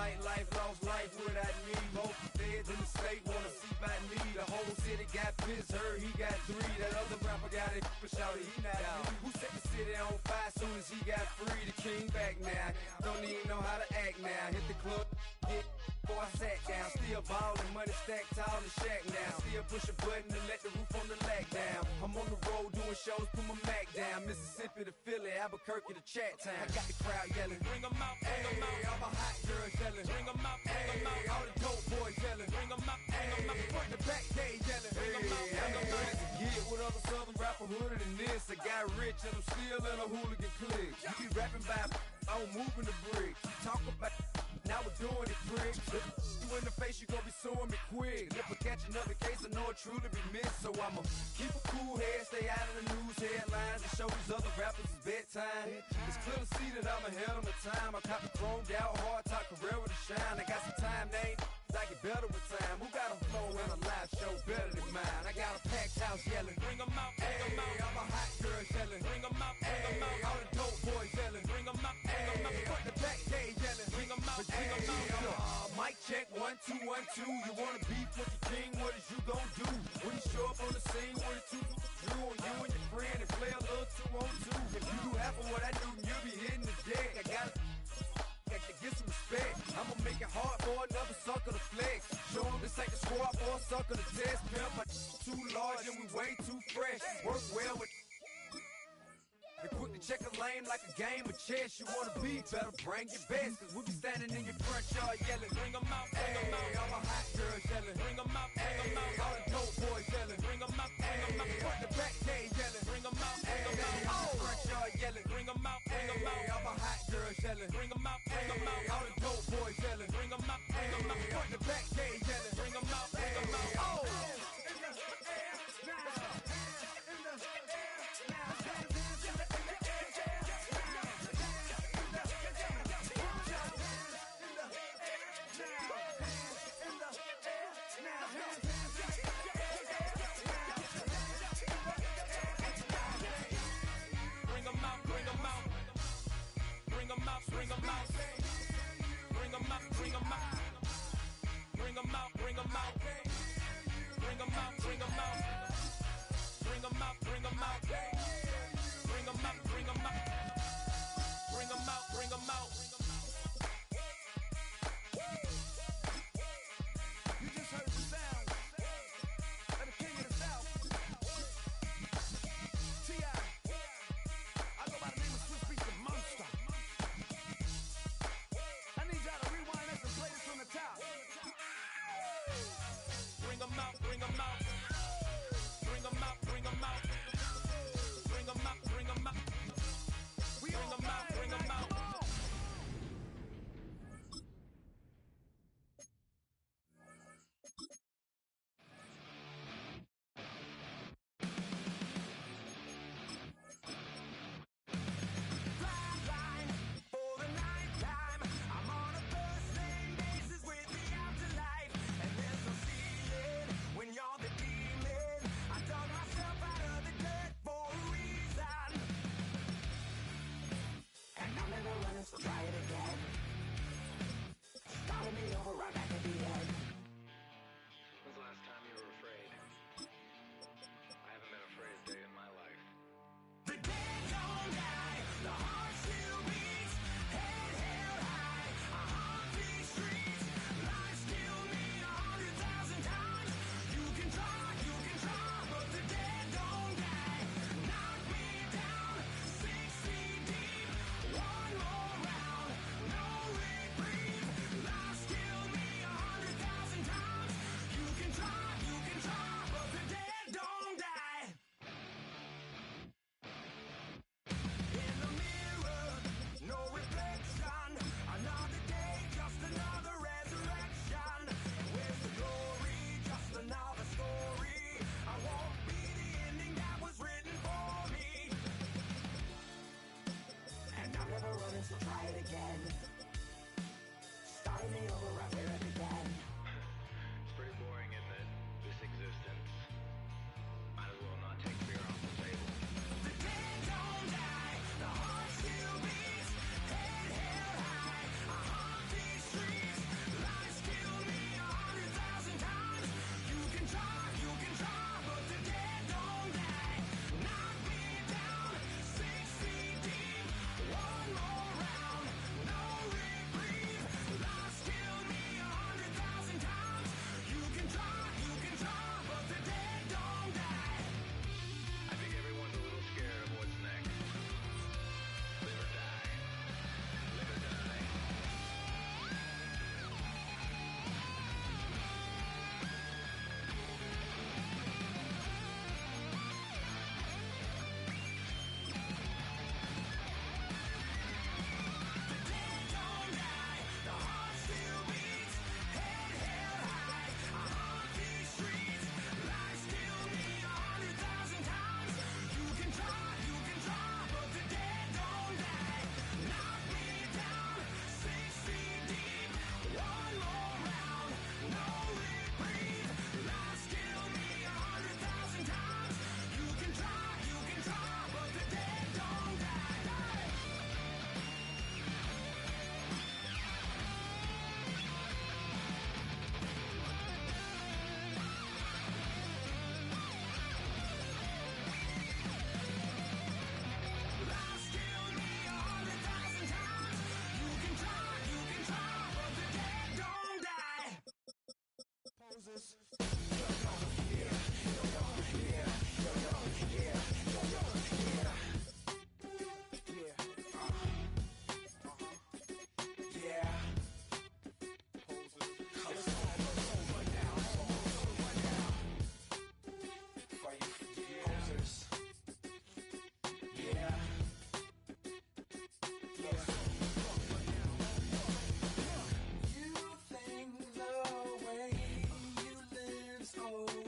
nightlife, lost life without me. Most feds in the state wanna see by me. The whole city got pissed, heard he got 3. That other rapper got it, but shouted he not me. Who set the city on fire soon as he got free? The king back now, don't even know how to act now. Hit the club, get before I sat down. Still ballin', money stacked tall in the shack now. Still push a button and let the roof on the lack down. I'm on the road doing shows, put my Mac down. Mississippi to Philly, Albuquerque to Chat Town. I got the crowd yelling, bring 'em out, bring 'em out. All my hot girls yelling, bring 'em out, bring 'em out. All the dope boys yelling, bring 'em out, bring 'em out. Front to back, they yelling, bring 'em out, bring 'em out. To get with other southern rapper hooded than this. I got rich and I'm still in a hooligan clique. You be rapping by, I'm moving the bricks. You talk about, now we're doing it, bricks. You in the face, you gon' be suing me quick. If I catch another case, I know it truly be missed. So I'ma keep a cool head, stay out of the news headlines, and show these other rappers it's bedtime. It's clear to see that I'm ahead of my time. I caught the chromed out, hard top career with a shine. I got some time, they ain't I get better with time. Who got a flow and a live show better than mine? I got a packed house yelling, bring 'em out, bring 'em out. All my hot girls yelling, bring 'em out, bring 'em out. All the dope boys yelling, bring 'em out, bring 'em out. Front the back, they yelling, bring 'em out, bring 'em out. Mic check, 1 2 1 2. You wanna beef with the king? What is you gon' do when you show up on the scene with a 2 Drew on you and your friend and play a little 2 on 2? If you do half of what I do, then you'll be hitting the deck. I gotta get some respect. I'ma make it hard for another sucker to flex. Show him this ain't the squad for a sucker to test. Pimp, my too large and we way too fresh. Work well with and quick to check a lane like a game of chess. You wanna be better, bring your best. Cause we be standing in your front yard yelling, bring 'em out, bring 'em out. All my hot girls yelling, bring 'em out, bring 'em out. All the dope boys yelling, bring 'em out, bring 'em out. Front the back, they yelling, bring 'em out, bring 'em out. Oh, front yard yelling, bring 'em out, bring 'em out. All my hot girls yelling, bring 'em out, bring 'em out. All the dope boys yelling, bring 'em out, bring 'em out. Front the back, they yelling, bring 'em out, bring 'em out. Oh.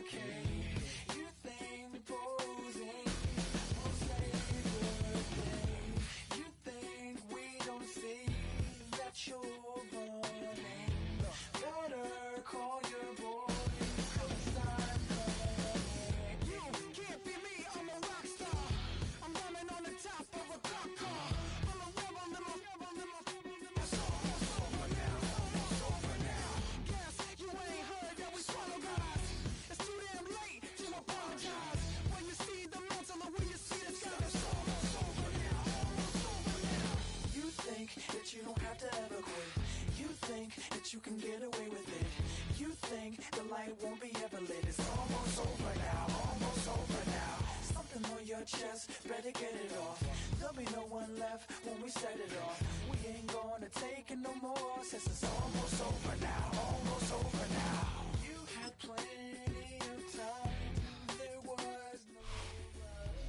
okay. You think posing will save your day. You think we don't see that you're running. Better call your boy, 'cause it's time coming. You can't be me, I'm a rock star. I'm running on the top of a cop car. I'm a rebel, it's almost over now, almost over now. Guess you ain't heard that we swallow guys. It's too damn late to apologize. When you see the mountain or when you see the sky, it's almost over now, almost over now. You think that you don't have to ever quit. You think that you can get away with it. You think the light won't be ever lit. It's almost over now, almost over now. Something on your chest, better get it off. There'll be no one left when we set it off. We ain't gonna take it no more, since it's almost over now, almost over now. You had plenty of time, there was no rush.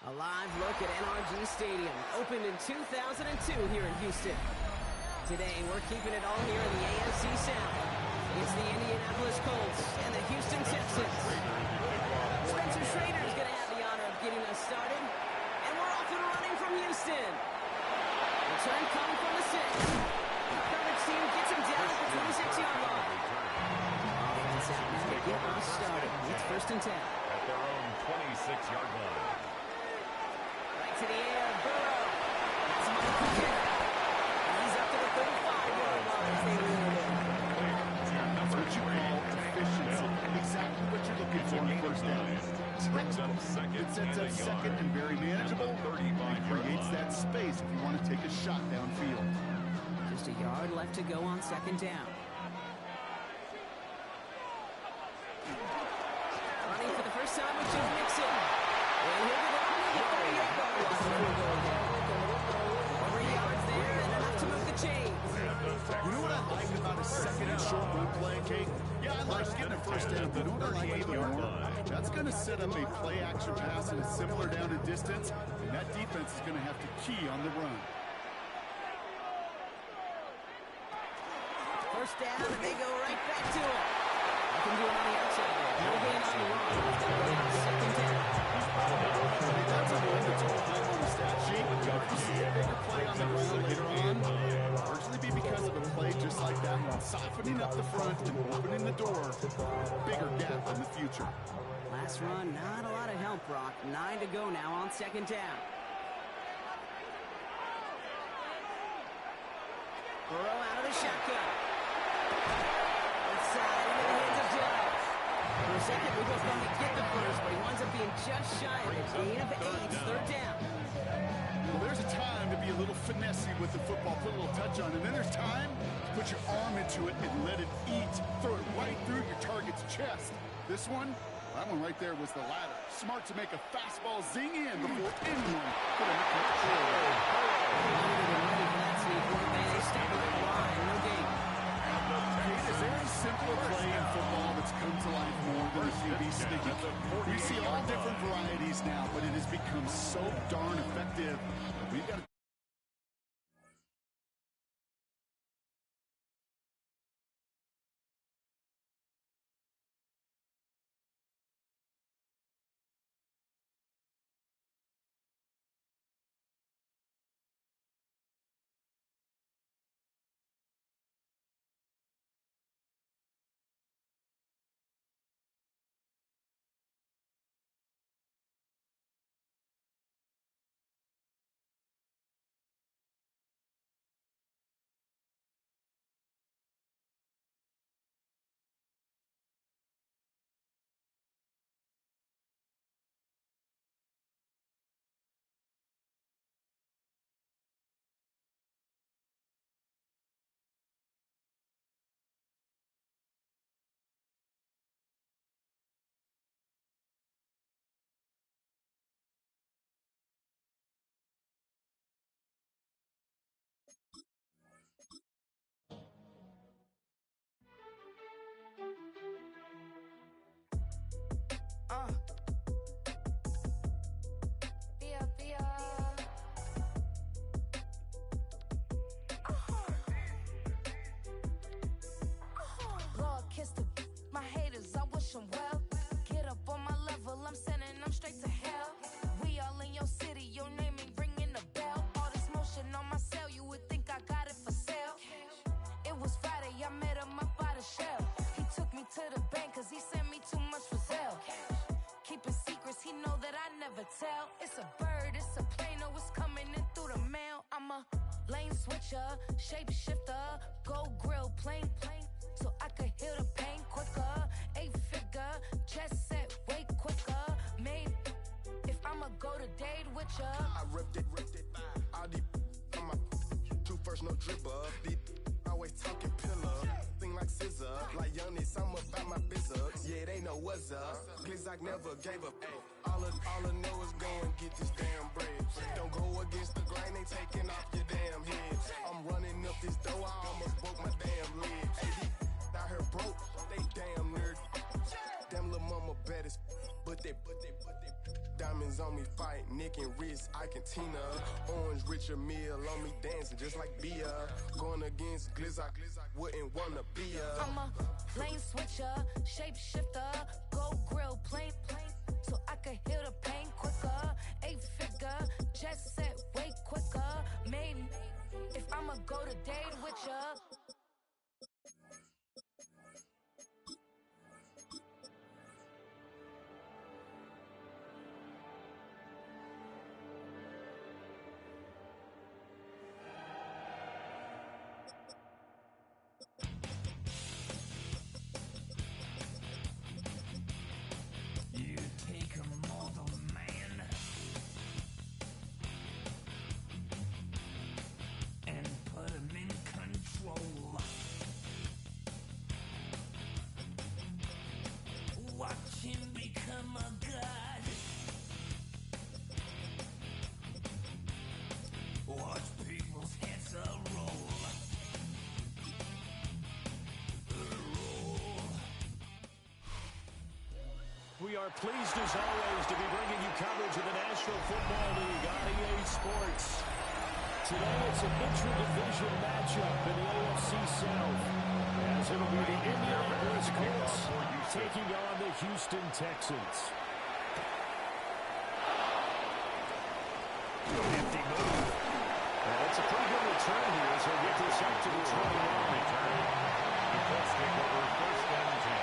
A live look at NRG Stadium, opened in 2002 here in Houston. Today, we're keeping it all here in the AFC South. It's the Indianapolis Colts and the Houston Texans. Spencer Schrader is going to have the honor of getting us started. And we're off and running from Houston. Return coming from the 6. Coverage team gets him down at the 26-yard line. Offense out now to get us started. It's 1st and 10. At their own 26-yard line. Right to the air, Burrow. That's Michael Kidd. He's up to the 35-yard line as they reel it in. That's what you call efficiency. Exactly what you're looking for on 1st down. Brings up second. It sets up second and very manageable. And creates that space if you want to take a shot downfield. Just a yard left to go on 2nd down. Running for the first time with Joe Mixon. And he'll get it on the 30-yard line before going down. 3 yards there and enough to move the chains. You know what I like about a second and short run play, Kate? Yeah, I like getting a 1st down, but you know what I like even more? That's going to set up a play-action pass in a similar down and distance, and that defense is going to have to key on the run. 1st down, and they go right back to it. I can do it on the outside there. No gain on the run. 2nd down. That's a one that's all time on the stat sheet. You see a bigger play on the run later on. Largely be because of a play just like that one, softening up the front and opening the door. Bigger gap in the future. Last run, not a lot of help, Brock. 9 to go now on 2nd down. Burrow out of the shotgun. Inside into the hands of Jones. For a second, we both thought he'd get the first, but he winds up being just shy of a gain of 8. 3rd down. Well, there's a time to be a little finessey with the football, put a little touch on it. And then there's time to put your arm into it and let it eat. Throw it right through your target's chest. This one, that one right there was the latter. Smart to make a fastball zing in before anyone could have control. Is there a simpler play in football that's come to life more than a QB sneaky? We see all different varieties now, but it has become so darn effective. We've got to It's a bird, it's a plane, oh, it's coming in through the mail. I'm a lane switcher, shapeshifter, go grill, plane, so I could heal the pain quicker. 8-figure, just set way quicker. Made if I'ma go to date with ya. I ripped it. All these on my true first, no dribble. These always talking pillar. Thing like scissor. Like youngest, I'm about my business. Yeah, they know what's up. Glizzock never gave up. All I know is go and get this damn bread. Don't go against the grain, they taking off your damn head. I'm running up this door, I almost broke my damn leg. Hey, out here broke, they damn nerd. Damn little mama bad as but they diamonds on me fight, neck and wrist, I can Tina. Orange Richard Mill on me dancing just like Bia. Going against Glizzock, wouldn't wanna be a. I'm a lane switcher, shapeshifter, go grill, plane, so I could heal the pain quicker. 8-figure, just set way quicker. Maybe if I'ma go to date with ya. You take a mortal man and put him in control. Watch him become a god. Watch people's heads roll. We are pleased as always to be bringing you coverage of the National Football League on EA Sports. Today it's an intra-division matchup in the AFC South, as it'll be the Indianapolis Colts taking on the Houston Texans. Nifty move. That's a pretty good return here as he'll get this up to the 21. The Colts take over first and 10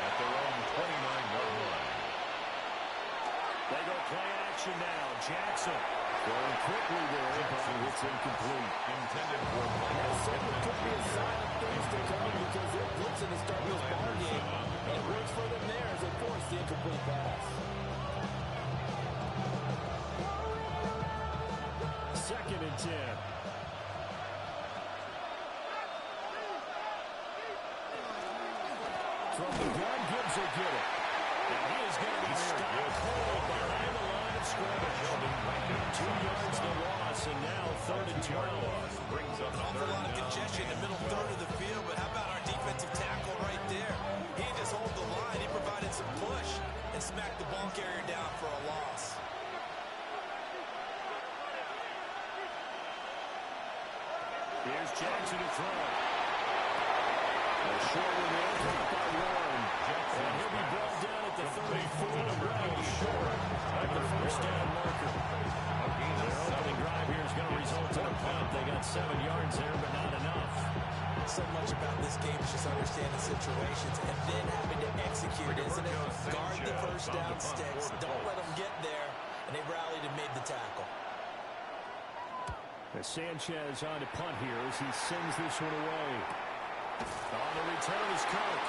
at their own 29-yard line. They go play action now. Jackson going quickly there, but it's incomplete. Intended for That certainly could be a sign of things to come because they're blitzing to start this ball game. And it works for them there as they force the incomplete pass. Second and 10. From the gun, Gibbs will get it. And he is going to be stopped cold behind the line of scrimmage. 2 yards the loss, and now 3rd and 12. brings up An awful lot of congestion in the middle third of the field, but how about our defensive tackle right there? He just hold the line. He provided some push and smacked the ball carrier down for a loss. Here's Jackson to throw. A short one there, caught by Warren. And he'll be brought down at the 34, right short of the first down marker. Their opening drive here is going to result in a punt. They got 7 yards there, but not enough. So much about this game is just understanding situations and then having to execute, isn't it? Guard the first down sticks. Don't let them get there. And they rallied and made the tackle. As Sanchez on to punt here as he sends this one away. On the return is Cook.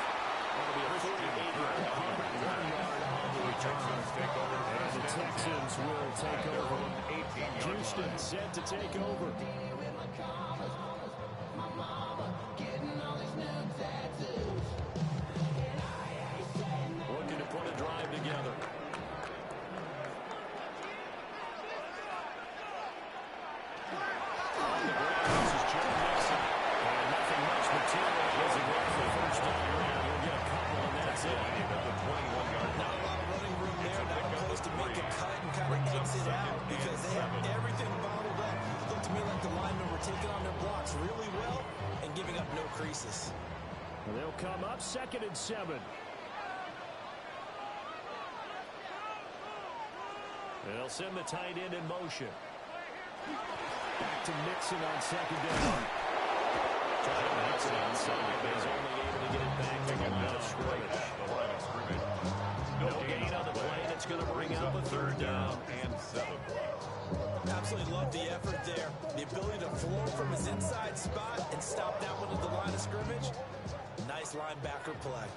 That'll be a 48-yard punt, 1 yard on the return. And the Texans will take over. Houston set to take over. Looking to put a drive together. On the ground, this is Joe Mixon. And nothing much material as he goes for first down. He'll get a couple, and that's it. The 21-yard Not a lot of running room there. Not a place to make a cut and kind of exit out because they have everything bottled up. It looked to me like the linemen were taking on their blocks really well and giving up no creases. And they'll come up 2nd and 7. They'll send the tight end in motion. Back to Mixon on 2nd down. Trying to Mixon outside, but he's only able to get it back to the line of scrimmage. No gain on the play. That's going to bring up a third down and 7. Absolutely love the effort there. The ability to flow from his inside spot and stop that one at the line of scrimmage. Nice linebacker play.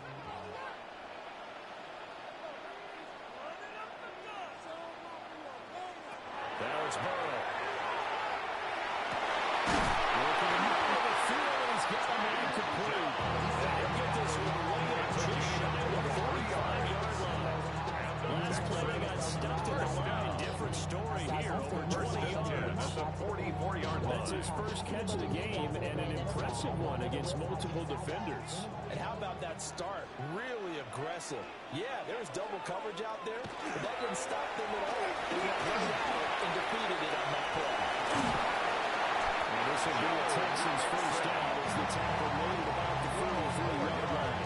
Now it's Burrow. Working the middle of the field, and he's got a man complete. They'll get this one way up just shy of the 45-yard line. Last play, they got stuffed at the line. Different story here, over 20 yards. That's a 44-yard line. That's his first catch of the game, and an impressive one against multiple defenders. And how about that start? Really aggressive. Yeah, there was double coverage out there, but that didn't stop them at all. They got right out and defeated it on that play. And this will be a Texans first down as the tackle made at about the 43-yard line.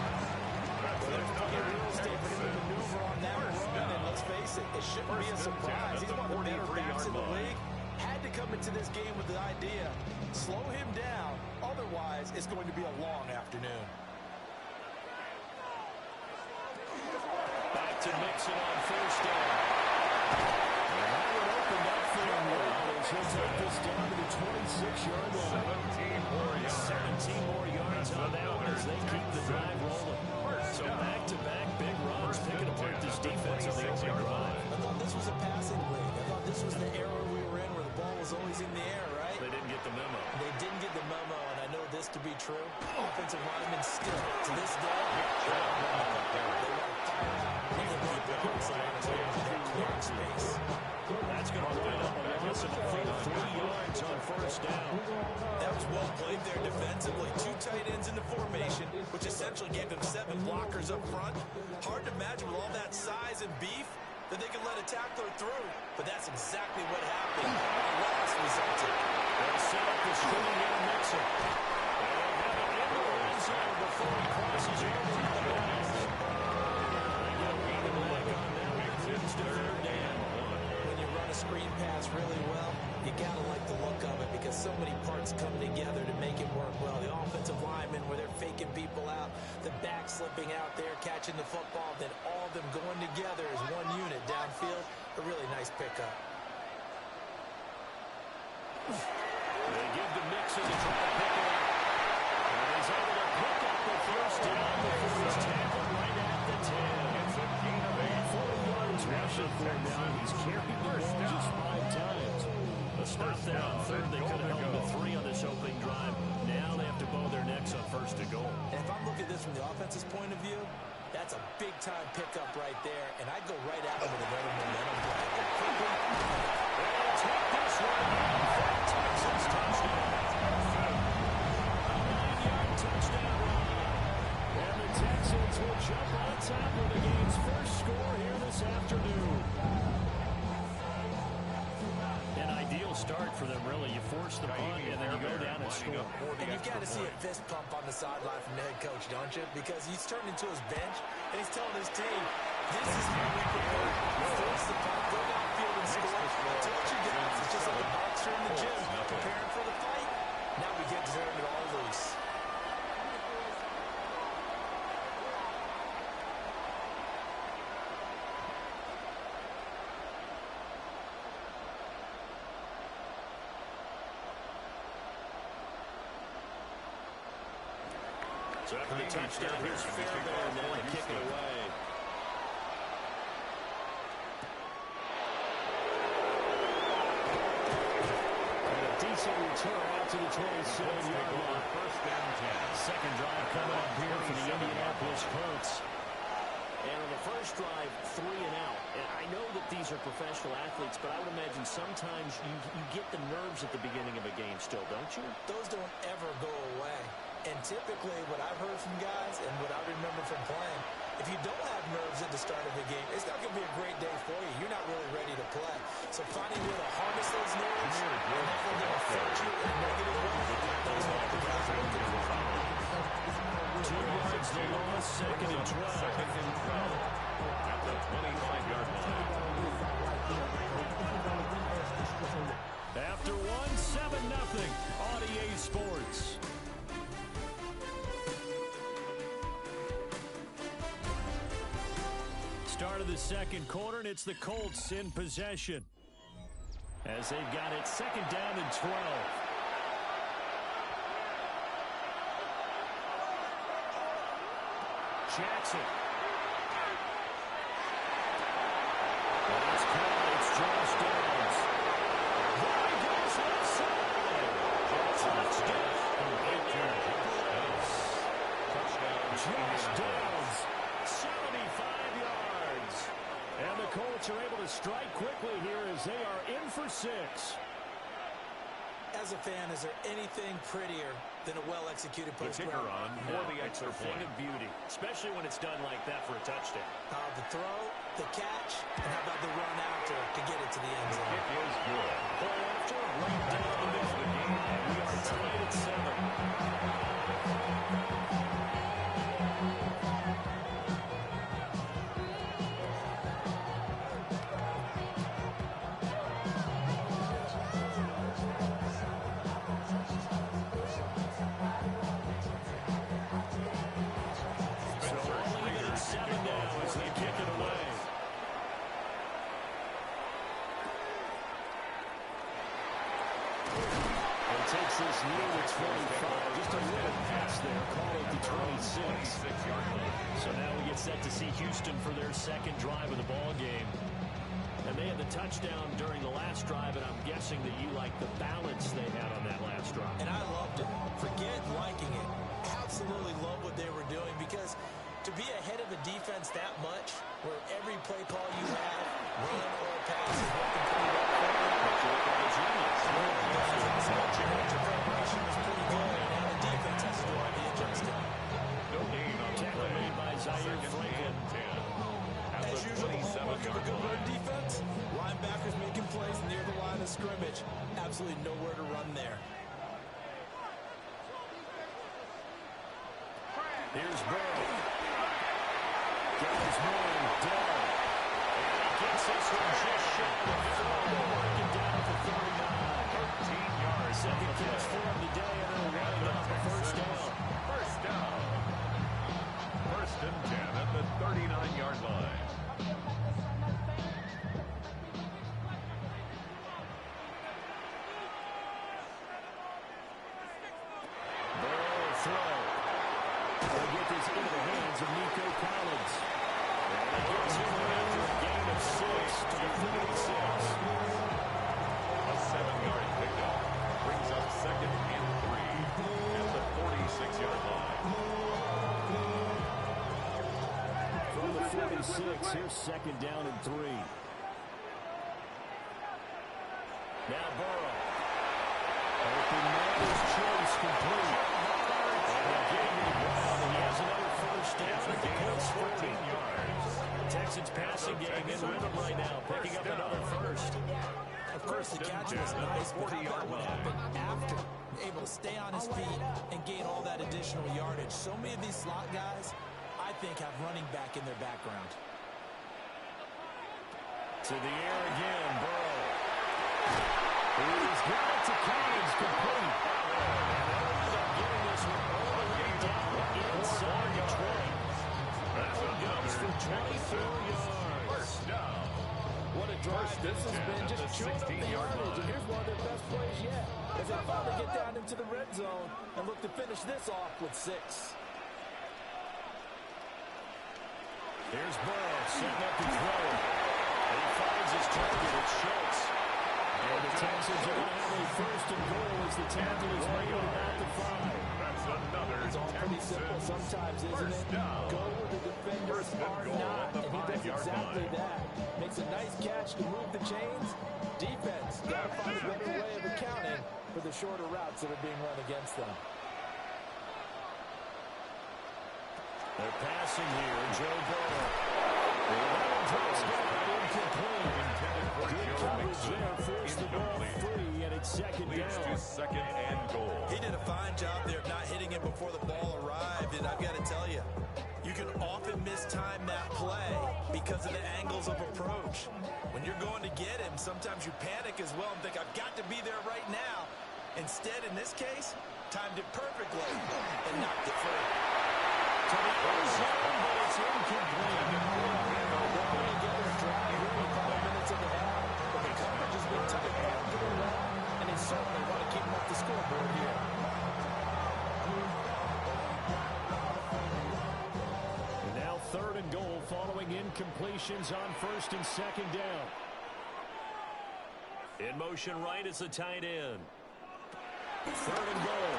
Well, there's plenty of real estate for him to maneuver on that run, and let's face it, it shouldn't be a surprise. He's one of the better backs in the league. Had to come into this game with the idea, slow him down, otherwise it's going to be a long afternoon. Back to Mixon on first down. And that would open up for him well as he'll take this down to the 26-yard line. 17 more yards on that one as they keep the drive rolling. So back-to-back big runs, picking apart this defense on the opening drive. I thought this was a passing league. I thought this was the era we were in where the ball was always in the air, right? They didn't get the memo. They didn't get the memo, and I know this to be true. Offensive linemen still, to this day, they want to fire out. They want to put that clearing space. That's going to line up a loss of 3 yards on first down. That was well played there defensively. 2 tight ends in the formation, which essentially gave them 7 blockers up front. Hard to imagine with all that size and beef that they could let a tackler through, but that's exactly what happened. A loss resulted. They'll set up the screen here, Mixon. They'll have it in the end zone before he crosses over to the line. They get a running leg on that one. It's the third down. When you run a screen pass really well, you gotta like the look of it because so many parts come together to make it work well. The offensive linemen where they're faking people out, the back slipping out there, catching the football, then all of them going together as one unit downfield. A really nice pickup. They give to Mixon to try to pick it up. And he's able to pick up the first down before he's tackled right at the 10. It's a gain of 4 yards rushing for him now. He's carried the ball just 5 times. A stop there on third. They could have held to 3 on this opening drive. Now they have to bow their necks on first and goal. And if I'm looking at this from the offense's point of view, that's a big-time pickup right there, and I'd go right at him with another momentum play. They'll take this one down for a Texans touchdown. A 9-yard touchdown run. And the Texans will jump on top of the game's first score here this afternoon. An ideal start for them, really. You force the punt, and then you go down and score. And you've got to see a fist pump on the sideline from the head coach, don't you? Because he's turned into his bench, and he's telling his team, this is how we prepare. Force the punt, go downfield and score. I told you guys, it's just like a boxer in the gym, preparing for the fight. Now we get to turn it all loose. So after the touchdown, here's Fairbairn now to kick it away. And a decent return out to the 27-yard line. First down 10. Second drive coming up here for the Indianapolis Colts. And on the first drive, 3 and out. And I know that these are professional athletes, but I would imagine sometimes you get the nerves at the beginning of a game still, don't you? Those don't ever go away. And typically, what I've heard from guys and what I remember from playing, if you don't have nerves at the start of the game, it's not going to be a great day for you. You're not really ready to play. So finding a way to harness those nerves and not let them affect you in a negative way, those are the guys are looking for. 2 yards the loss, second and 12. Second and 12 at the 25-yard line. After 1, 7-0, Audier Sports. Start start of the second quarter, and it's the Colts in possession as they've got it second down and 12. Jackson. It's caught. It's Josh Downs. There he goes left side. Touchdown. Josh Downs, 75 yards. And the Colts are able to strike quickly here as they are in for 6. As a fan, is there anything prettier than a well-executed post kicker on for the extra point. Thing of beauty, especially when it's done like that for a touchdown. The throw, the catch, and how about the run after to get it to the end zone? Kick is good. Ball after, right down the middle of the game, and we are tied at 7. Takes this near the 25, just a little pass there, call it the 26-yard line. So now we get set to see Houston for their second drive of the ball game. And they had the touchdown during the last drive, and I'm guessing that you like the balance they had on that last drive. And I loved it. Forget liking it. Absolutely love what they were doing, because to be ahead of a defense that much, where every play call you have, run or pass, is working pretty well for you. Your preparation is pretty good, and the defense has to do all the adjusting. No gain on the tackle made by Zaire Franklin. As usual, the hallmark of a good run defense, linebackers making plays near the line of scrimmage. Absolutely nowhere to run there. Here's Burrow. Gets one down. And he gets this one just shy of the throw. Working down at the 39. 13 yards. Second catch for him today, and they'll wind up the first down. First down. First and 10 at the 39-yard line. Burrow throw. They'll get this into the hands of Nico Collins. And he gets him after a gain of 6 to the 36. A 7-yard pickup brings up second and 3 at the 46-yard line. From the 46, here's second down and 3. Now Burrow. Open man is Chase complete. And they're getting to the ground, and he has another first down at the Colts 14 yards. Texans passing game in rhythm right now, picking up another first. Of course, the catch was nice, but how about what happened after? Able to stay on his feet and gain all that additional yardage. So many of these slot guys, I think, have running back in their background. To the air again, Burrow. He's got it to Collins, complete. And they'll end up getting this one all the way down inside the 20. That one goes for 24 yards. First down. What a drive this has been, just chewing up the yardage, and here's one of their best plays yet, as they finally get down into the red zone and look to finish this off with 6. Here's Burrow, setting up to throw. And he finds his target, it's Schultz. And the Texans are going to have a first and goal as the tackle is made about the 5. That's another. It's all pretty simple sometimes, isn't it? Go where the defenders are not, and he does exactly that. Makes a nice catch to move the chains. Defense got to find a better way of accounting for the shorter routes that are being run against them. They're passing here, Joe Burrow. Drops down, incomplete. Good coverage there, forced the ball free, and it's second down. Second and goal. He did a fine job there of not hitting him before the ball arrived, and I've got to tell you, you can often mistime that play because of the angles of approach. When you're going to get him, sometimes you panic as well and think, I've got to be there right now. Instead, in this case, timed it perfectly and knocked it free. To the end zone, but it's incomplete. completions on first and second down. In motion right is the tight end. Third and goal.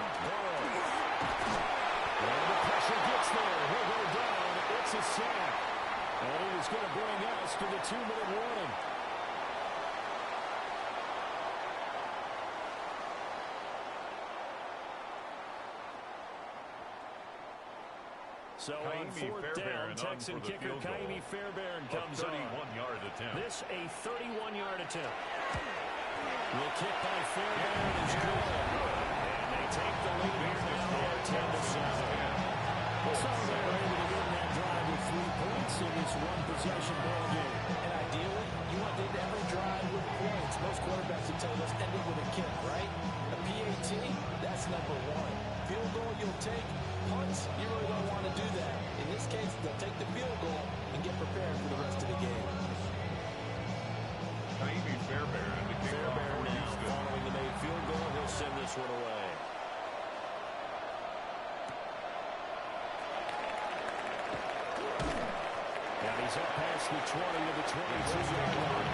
And the pressure gets there. He'll go down. It's a sack. And he was going to bring us to the 2-minute warning. So on fourth down, Texan kicker Ka'imi Fairbairn comes on. 31-yard attempt. This a 31-yard attempt. The kick by Fairbairn is good. And they take the lead here now, 10-7. So they're able to win that drive with 3 points in this one-possession ball game. And ideally, you want to end every drive with points. Most quarterbacks have told us ending with a kick, right? A PAT, that's number 1. Field goal you'll take. Punts, you really don't want to do that. In this case, they'll take the field goal and get prepared for the rest of the game. Ka'imi Fairbairn, the kicker. Fairbairn now following the made field goal. He'll send this one away. And he's up past the 20 to the 22-yard line.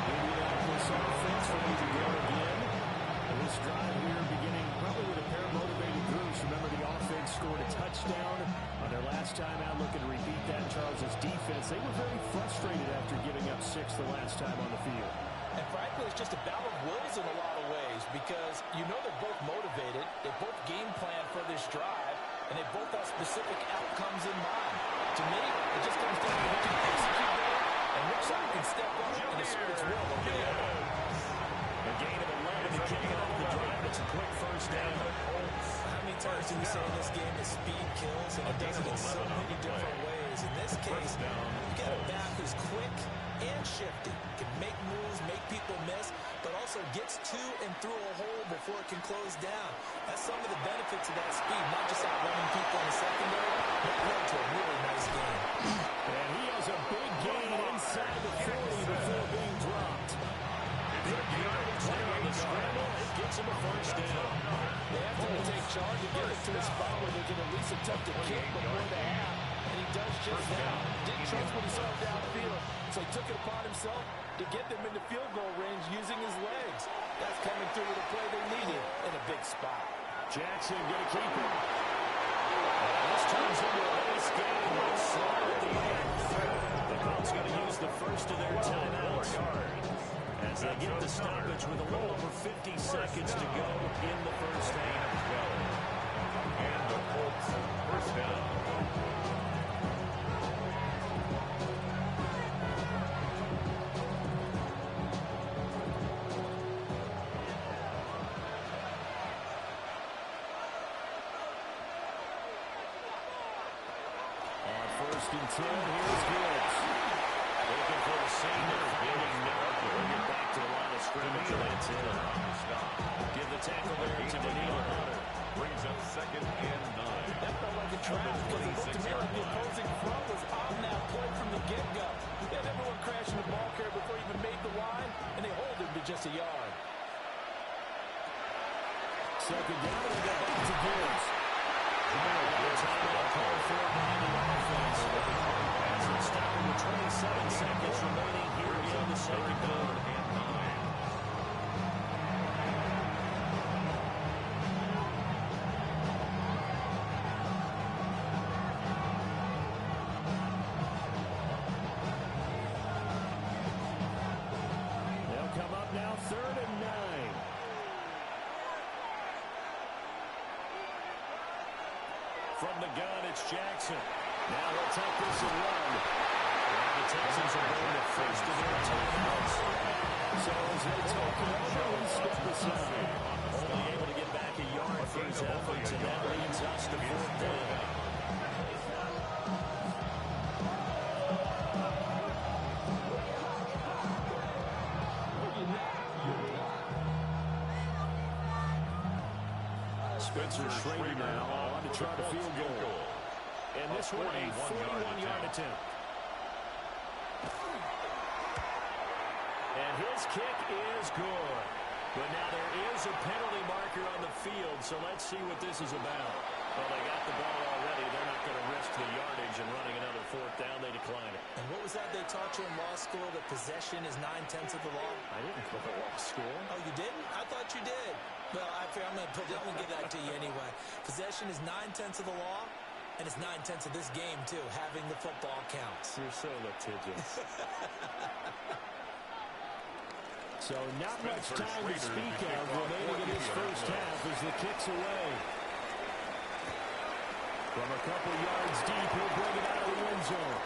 Indianapolis offense ready to go again. This drive here beginning probably with a pair of motivated groups. Remember, the offense scored a touchdown on their last time out. Looking to repeat that. Charles's defense, they were very frustrated after giving up 6 the last time on the field. And frankly, it's just a battle of wills in a lot of ways because you know they're both motivated. They both game plan for this drive, and they both have specific outcomes in mind. To me, it just comes down to who can execute better and which side can step up and assert its will over the other. A gain of 11 to kick off the drive. It's a quick first down. How many times do we say in this game that speed kills, and it does it in so many different ways? In this case, you've got a back who's quick and shifty, can make moves, make people miss, but also gets to and through a hole before it can close down. That's some of the benefits of that speed, not just outrunning people in the secondary, but led to a really nice game. And he has a big gain inside the 40 before being dropped. Big yardage there on the scramble. It gets him a first down. They have to take charge and get it to a spot where they can at least attempt to kick before the half. And he does just that. Didn't trust what he saw downfield, so he took it upon himself to get them into field goal range using his legs. That's coming through with a play they needed in a big spot. Jackson going to keep it. And this turns into a nice game. It's slow at the end. The Colts going to use the first of their timeouts as they get the stoppage with a little over 50 seconds to go in the first half. And the Colts first down. On first and 10, here's Gibbs. Looking for a senior. Getting down to bring it back to the line of scrimmage. That's it. Give the tackle there to Daniel Hunter. Brings up 2nd and 9. That felt like a trap because it looked to me like the opposing front was on that play from the get-go. They had everyone crashing the ball carrier before he even made the line, and they hold him to just a yard. Second down, and they go back to Gibbs. Timeout call for the offense. As it's stopping with 27 seconds remaining here in the second quarter. They'll come up now, 3rd and 9. From the gun, it's Jackson. Now he'll take this and run. And the Texans are going to first of their timeouts. So as they talk it over, we step aside. Only able to get back a yard for his efforts, and that leads us to 4th down. Spencer Schrader now on to try the field goal. And this one a 41-yard attempt. And his kick is good. But now there is a penalty marker on the field, so let's see what this is about. Well, they got the ball already. They're not going to risk the yardage and running another fourth down. They decline it. And what was that they taught you in law school, that possession is 9/10 of the law? I didn't go to law school. Oh, you didn't? I thought you did. Well, I'm going to give that to you anyway. Possession is 9/10 of the law, and it's 9/10 of this game, too. Having the football counts. You're so litigious. So not much time to speak of remaining in this first half as the kick's away. From a couple yards deep, he'll bring it out of the end zone.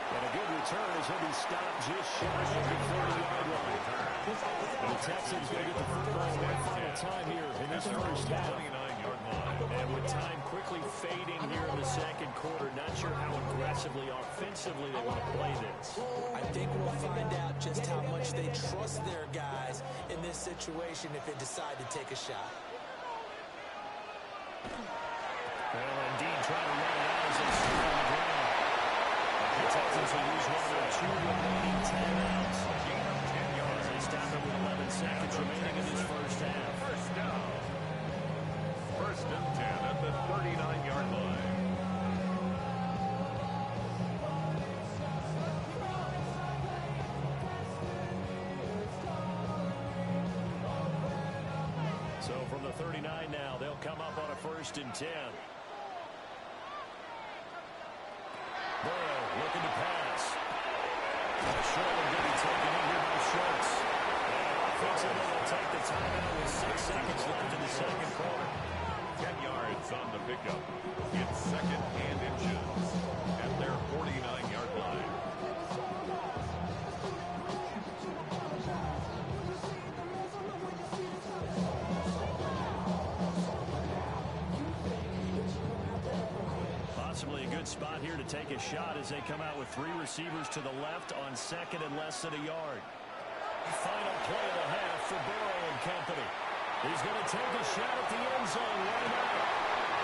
And a good return as he'll be stopped just shy of the 40-yard line. And the Texans going to get the football one final time here in this first half. 29-yard line. And with time quickly fading here in the second quarter, not sure how aggressively, offensively they want to play this. I think we'll find out just how much they trust their guys in this situation if they decide to take a shot. Well, indeed, trying to run it out as they stood on the ground. The Texans will use one of their 2 remaining timeouts. As they stop it with 11 seconds remaining in this first half. First down. First and 10 at the 39-yard line. So from the 39 now, they'll come up on a first and 10. Burrow looking to pass. Short one going to be taken in here by Schultz. And offensively, they'll take the timeout with 6 seconds left in the second quarter. 10 yards on the pickup. It's second and inches at their 49-yard line. Possibly a good spot here to take a shot as they come out with 3 receivers to the left on second and less than a yard. Final play of the half for Burrow and company. He's going to take a shot at the end zone right now.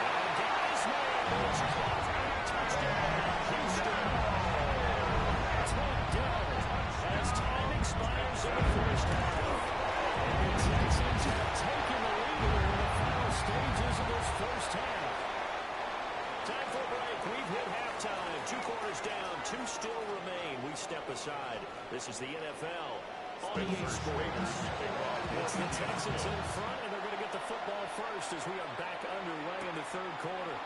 And guys, it's caught for a touchdown, Houston. Touchdown as time expires in the first half. And the Texans have taken the lead here in the final stages of this first half. Time for a break. We've hit halftime. 2 quarters down. 2 still remain. We step aside. This is the NFL on EA Sports. It's the Texans in front, and they're going to get the football first as we are back underway in the third quarter.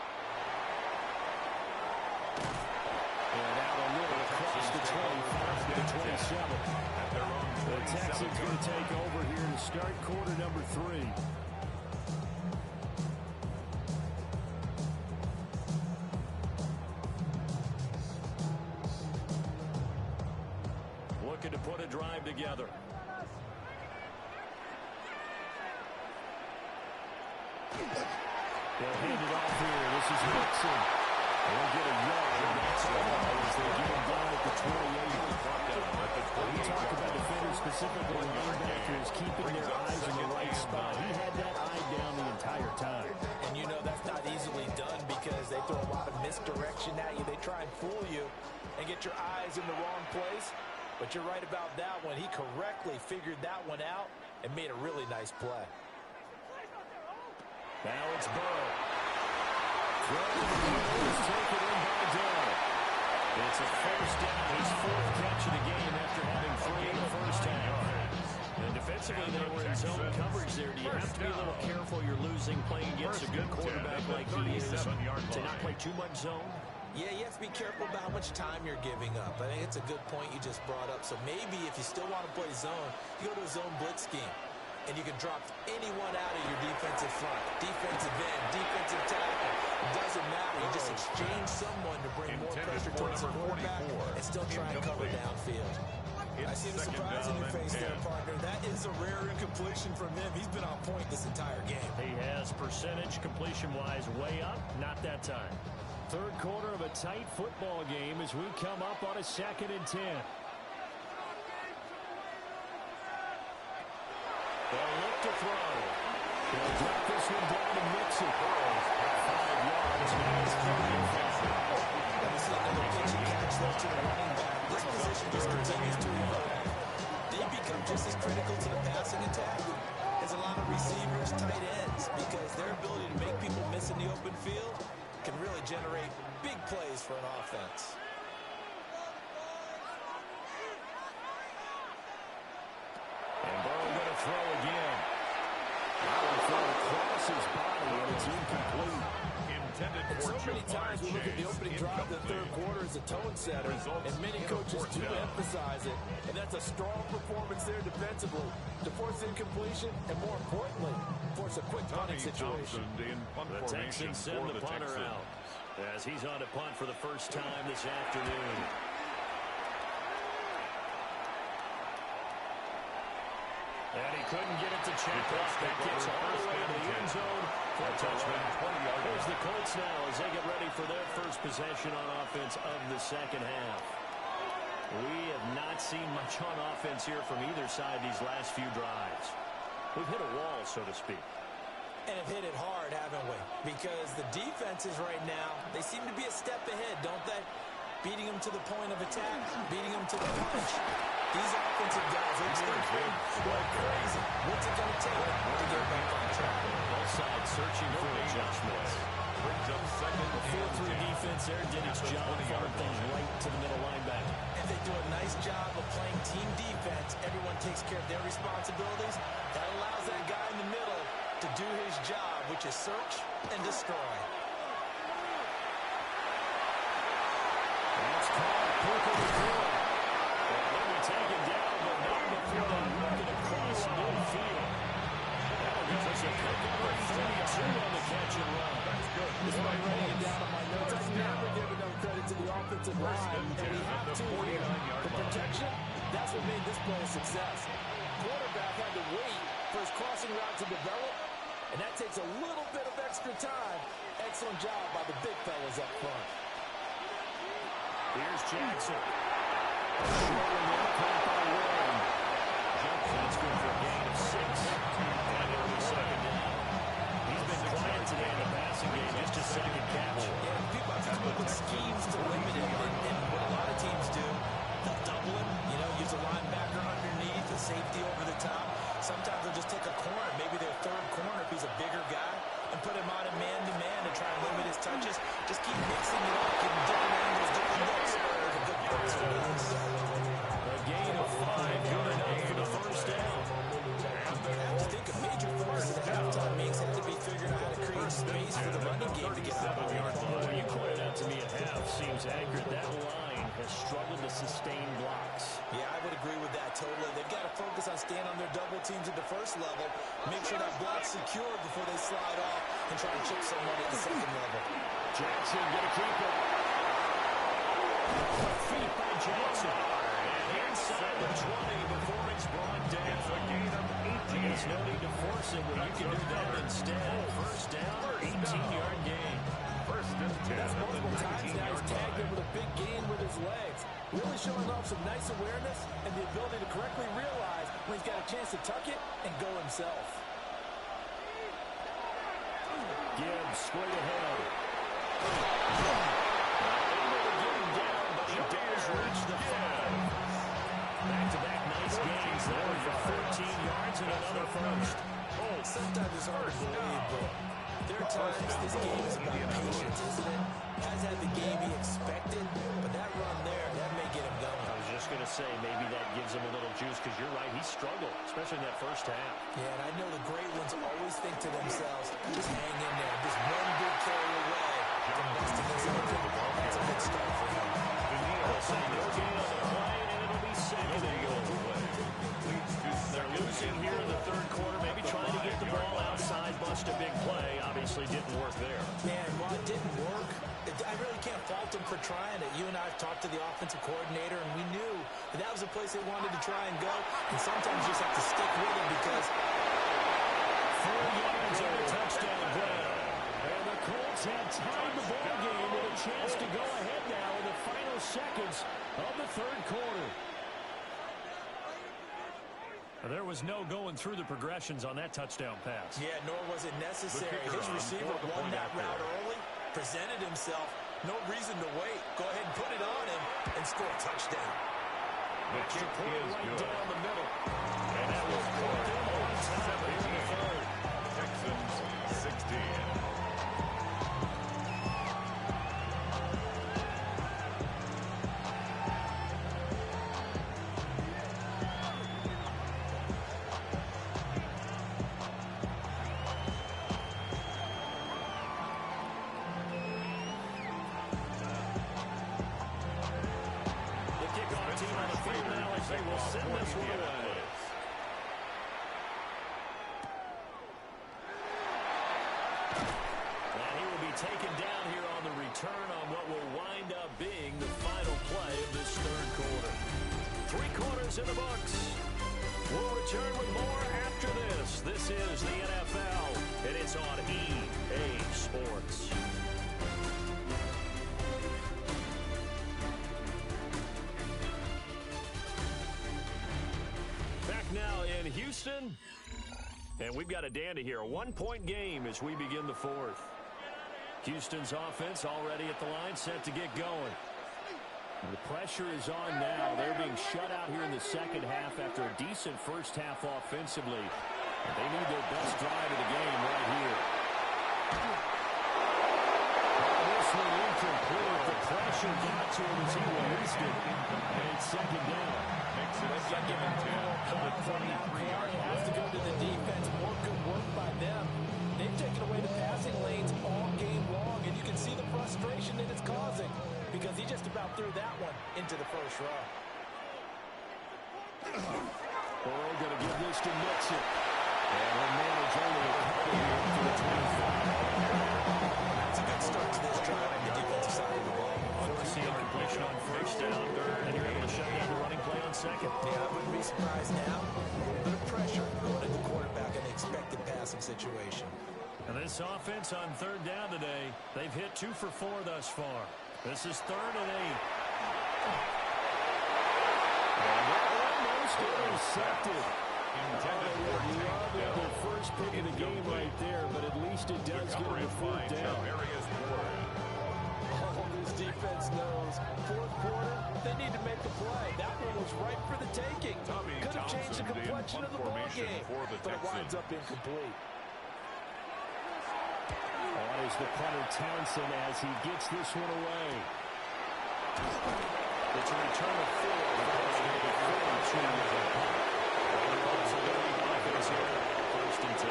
And out a little across the 25 to the 27. The Texans going to take over here to start quarter number 3. Looking to put a drive together. They'll hand it off here. This is Mixon. They'll get a yard. That's all as they get him down at the 28. We talk about defenders, specifically linebackers, keeping their eyes in the right spot. He had that eye down the entire time. And you know that's not easily done because they throw a lot of misdirection at you. They try and fool you and get your eyes in the wrong place. But you're right about that one. He correctly figured that one out and made a really nice play. Now it's Burrow. Throws, taken in by Dell. It's a first down. His 4th catch of the game after having 3 in the first half. And defensively, they were in zone coverage there. Do you have to be a little careful you're losing playing against a good quarterback like he is to not play too much zone? Yeah, you have to be careful about how much time you're giving up. I think it's a good point you just brought up. So maybe if you still want to play zone, you go to a zone blitz scheme. And you can drop anyone out of your defensive front. Defensive end, defensive tackle. It doesn't matter. You just exchange someone to bring more pressure towards the quarterback and still try and cover downfield. I see the surprise in your face there, partner. That is a rare incompletion from him. He's been on point this entire game. He has percentage completion-wise way up. Not that time. Third quarter of a tight football game as we come up on a 2nd and 10. They'll look to throw. They'll drop this one down to Mixon. 5 yards. Nice play. And we see another pitch and catch there to the running back. This position just continues to evolve. They become just as critical to the passing attack as a lot of receivers, tight ends, because their ability to make people miss miss in the open field can really generate big plays for an offense. And Burrow going to throw again. That one thrown across his body, and it's incomplete. Intended And for so many times we look at the opening drive of the third quarter as a tone setter, and many coaches do emphasize it, and that's a strong performance there defensively to force incompletion and, more importantly, force a quick punting situation. The Texans send the punter out as he's on to punt for the first time this afternoon. And he couldn't get it to check off. That gets all the way to the end zone for a touchdown. Here's the Colts now as they get ready for their first possession on offense of the second half. We have not seen much on offense here from either side these last few drives. We've hit a wall, so to speak. And have hit it hard, haven't we? Because the defenses right now, they seem to be a step ahead, don't they? Beating them to the point of attack, beating them to the punch. These offensive guys, they're thinking like crazy. What's it going to take to get back on track? Both sides searching for adjustments. Brings up second. The 4-3 defense there did its job, firing things right to the middle linebacker. And they do a nice job of playing team defense. Everyone takes care of their responsibilities. That allows that guy in the middle to do his job, which is search and destroy. That's called Puka to throw. And then we take it down, but not before they work it across midfield. That'll give us a pickup of 32 on the catch and run. That's good. Despite writing it down on my notes, I never give enough credit to the offensive line, and we have to here. The protection, that's what made this play a success. Quarterback had to wait for his crossing route to develop, and that takes a little bit of extra time. Excellent job by the big fellas up front. Here's Jackson. Short and well caught by Warren. That's good for a gain of 6. And it'll be second down. He's been quiet today in the passing game. Just a second catch. Yeah, people have to come up with schemes to limit him, and what a lot of teams do, they'll double him, use a linebacker underneath, a safety over the top. Sometimes they'll just take a corner, maybe their third corner if he's a bigger guy, and put him on a man-to-man to try and limit his touches. Just keep mixing it up, giving different angles, different looks. There's a good pass for this. A gain of 5, good enough for the first down. I think a major focus at halftime means had to be figuring out how to create space for the running game to get out of the What you pointed out to me at half seems accurate. That line has struggled to sustain blocks. Yeah, I would agree with that totally. They've got to focus on staying on their double teams at the first level, make sure that block's secure before they slide off and try and chip someone at the second level. Jackson gonna keep it. Feet by Jackson. And inside the 20 before it's brought down. It's a gain of 18. There's no need to force it when you can do that instead. First down, 18-yard gain. First and 10. That's multiple times now. He's tagged him with a big gain with his legs. Really showing off some nice awareness and the ability to correctly realize when he's got a chance to tuck it and go himself. Gibbs straight ahead. Able to get him down, but he does reach the 5. Back-to-back nice gains there for 14 yards and another first. Sometimes it's hard to believe, but there are times this game is about patience, isn't it? Has had the game he expected, but that run there, that may get him going. I was just going to say, maybe that gives him a little juice, because you're right, he struggled, especially in that first half. Yeah, and I know the great ones always think to themselves, just hang in there, just one big carry away from busting this open. That's a good start for him. They'll say no gain on the play, and it'll be second and goal. They're losing here in the third quarter, maybe trying to get the ball outside, bust a big play. Obviously didn't work there. Man, while it didn't work, I really can't fault him for trying it. You and I have talked to the offensive coordinator, and we knew that was the place they wanted to try and go. And sometimes you just have to stick with it because 4 yards on a touchdown grab. And the Colts have tied the ball game with a chance to go ahead now in the final seconds of the third quarter. There was no going through the progressions on that touchdown pass. Yeah, nor was it necessary. His receiver won that route early, presented himself. No reason to wait. Go ahead and put it on him and score a touchdown. The kick is good. Down the middle. And that will put them on top here in the third. Texans 16. will send this one away. And he will be taken down here on the return on what will wind up being the final play of this third quarter. 3 quarters in the books. We'll return with more after this. This is the NFL, and it's on EA Sports. Back now in Houston, and we've got a dandy here. A 1-point game as we begin the fourth. Houston's offense already at the line, set to get going. The pressure is on now. They're being shut out here in the second half after a decent first half offensively. And they need their best drive of the game right here. This one incomplete. The pressure got to him as he released it. And it's second down. Makes it second and 10 at the 23-yard line. Has to go to the defense. More good work by them. They've taken away the passing lanes all game long, and you can see the frustration that it's causing because he just about threw that one into the first row. Burrow going to give this to Mixon. And he'll manage only a couple here for the 25. That's a good start to this drive on the defensive side of the ball. Forcing a completion on first down, and you're able to shut down the running play on second. Yeah, I wouldn't be surprised now. A little bit of pressure going at the quarterback in the expected passing situation. And this offense on third down today, they've hit 2 for 4 thus far. This is 3rd and 8. Almost intercepted. Love their first pick of the game right there, but at least it does get them to 4th down. Oh, this defense knows. Fourth quarter, they need to make the play. That one was ripe for the taking. Could have changed the complexion of the ball game, but it winds up incomplete. On is the punter Townsend as he gets this one away. It's a return of 4. First and 10.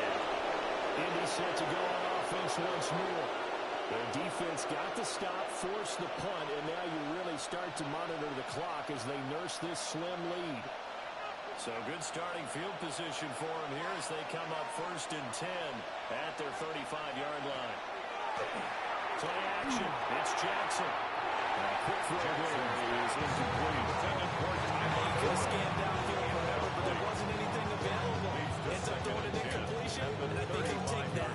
Indy set to go on offense once more. Their defense got the stop, forced the punt, and now you really start to monitor the clock as they nurse this slim lead. So good starting field position for them here as they come up 1st and 10 at their 35-yard line. Play action. It's Jackson. Quick throw there is incomplete. He could have scanned downfield forever, but there wasn't anything available. Ends up throwing an incompletion, and I think he'll take that.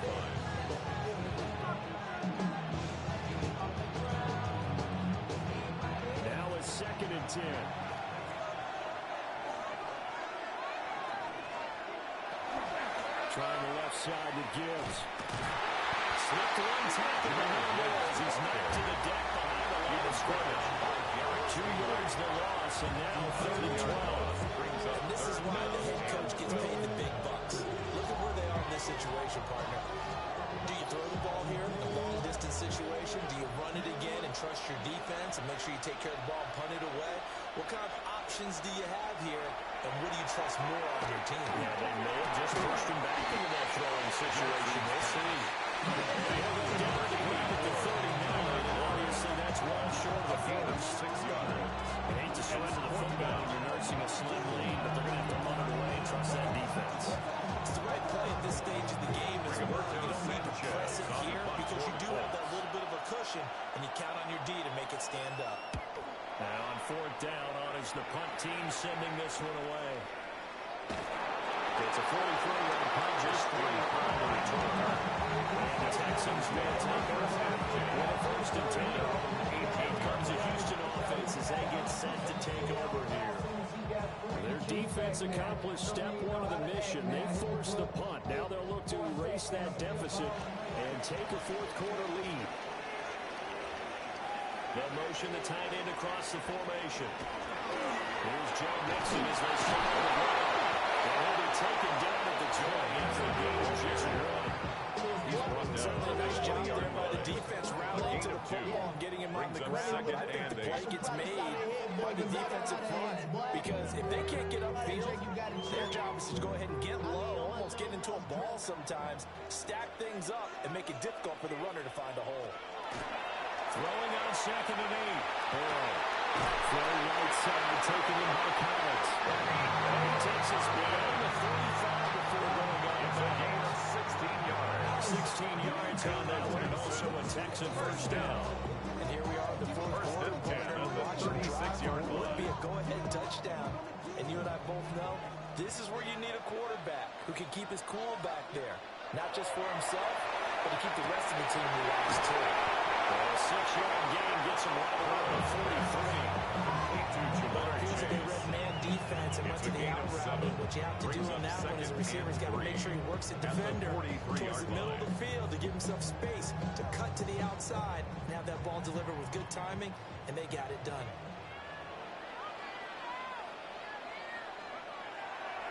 Now it's 2nd and 10. Trying the left side to Gibbs. Slipped one tackle behind there as he's knocked to the deck behind the line of scrimmage. 2 yards the loss, and now 3rd and 12. And this is why the head coach gets paid the big bucks. Look at where they are in this situation, partner. Do you throw the ball here, a long-distance situation? Do you run it again and trust your defense and make sure you take care of the ball and punt it away? What kind of options do you have here, and what do you trust more on your team? Yeah, they may have just pushed him back into that throwing situation. We'll see. They'll go down to the at the 39, and obviously that's well short of the first. 6 yards. I hate to swing to the football when you're nursing a slim lead, but they're going to have to punt it away and trust that defense. It's the right play at this stage of the game as well. You don't need to press it here because you do have that little bit of a cushion, and you count on your D to make it stand up. Now on 4th down on is the punt team sending this one away. It's a 43-yard punt, just 3 on the return. And the Texans will take over with a 1st and 10. Here comes the Houston offense as they get set to take over here. Their defense accomplished step 1 of the mission. They forced the punt. Now they'll look to erase that deficit and take a 4th quarter lead. They'll motion the tight end across the formation. Here's Joe Mixon as they start on the ground. And he'll be taken down at the joint after the game just run. Certainly a nice job there by the defense rallying to the football and getting him on the ground. But I think the play gets made by the defensive front because if they can't get upfield, their job is to go ahead and get low, almost get into a ball sometimes, stack things up, and make it difficult for the runner to find a hole. Throwing on 2nd and 8. Throw right side, taken in by Collins. 16 yards on that one, and also a Texan first down. And here we are in the fourth quarter. We're watching drive. Would be a go-ahead touchdown. And you and I both know this is where you need a quarterback who can keep his cool back there. Not just for himself, but to keep the rest of the team relaxed too. A 6-yard gain gets him right around the 43. But it feels like they read man defense and went to the out route. And what you have to do on that one is the receiver's got to make sure he works the defender towards the middle of the field to give himself space to cut to the outside and have that ball delivered with good timing, and they got it done.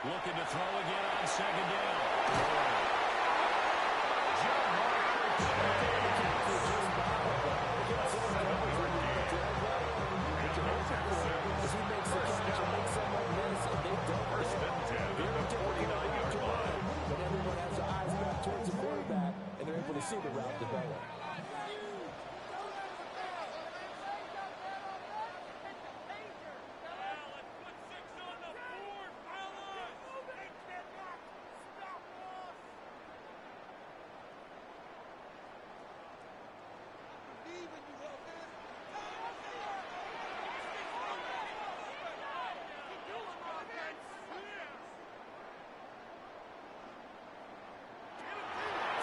Looking to throw again on second down. See the route develop.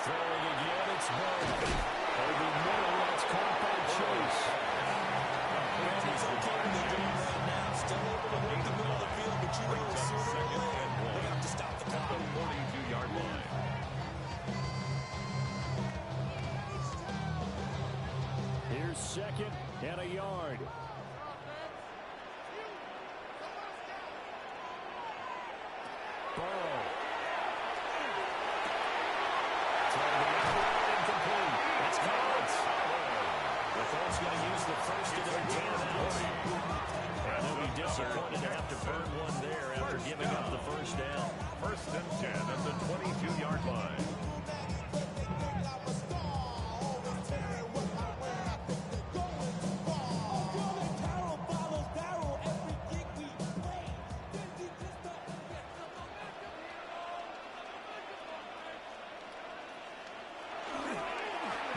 Throwing again, it's Bell. Over the middle, that's caught by Chase. It's okay when they're doing right now. Still able to work the middle of the field, but you know sooner or later, they have to stop the clock. 42-yard line. Here's second and a yard. Burrow. That's Collins. The Colts going to use the first of their timeouts. And they'll be disappointed to have to burn one there after giving up the first down. First and 10 at the 22-yard line.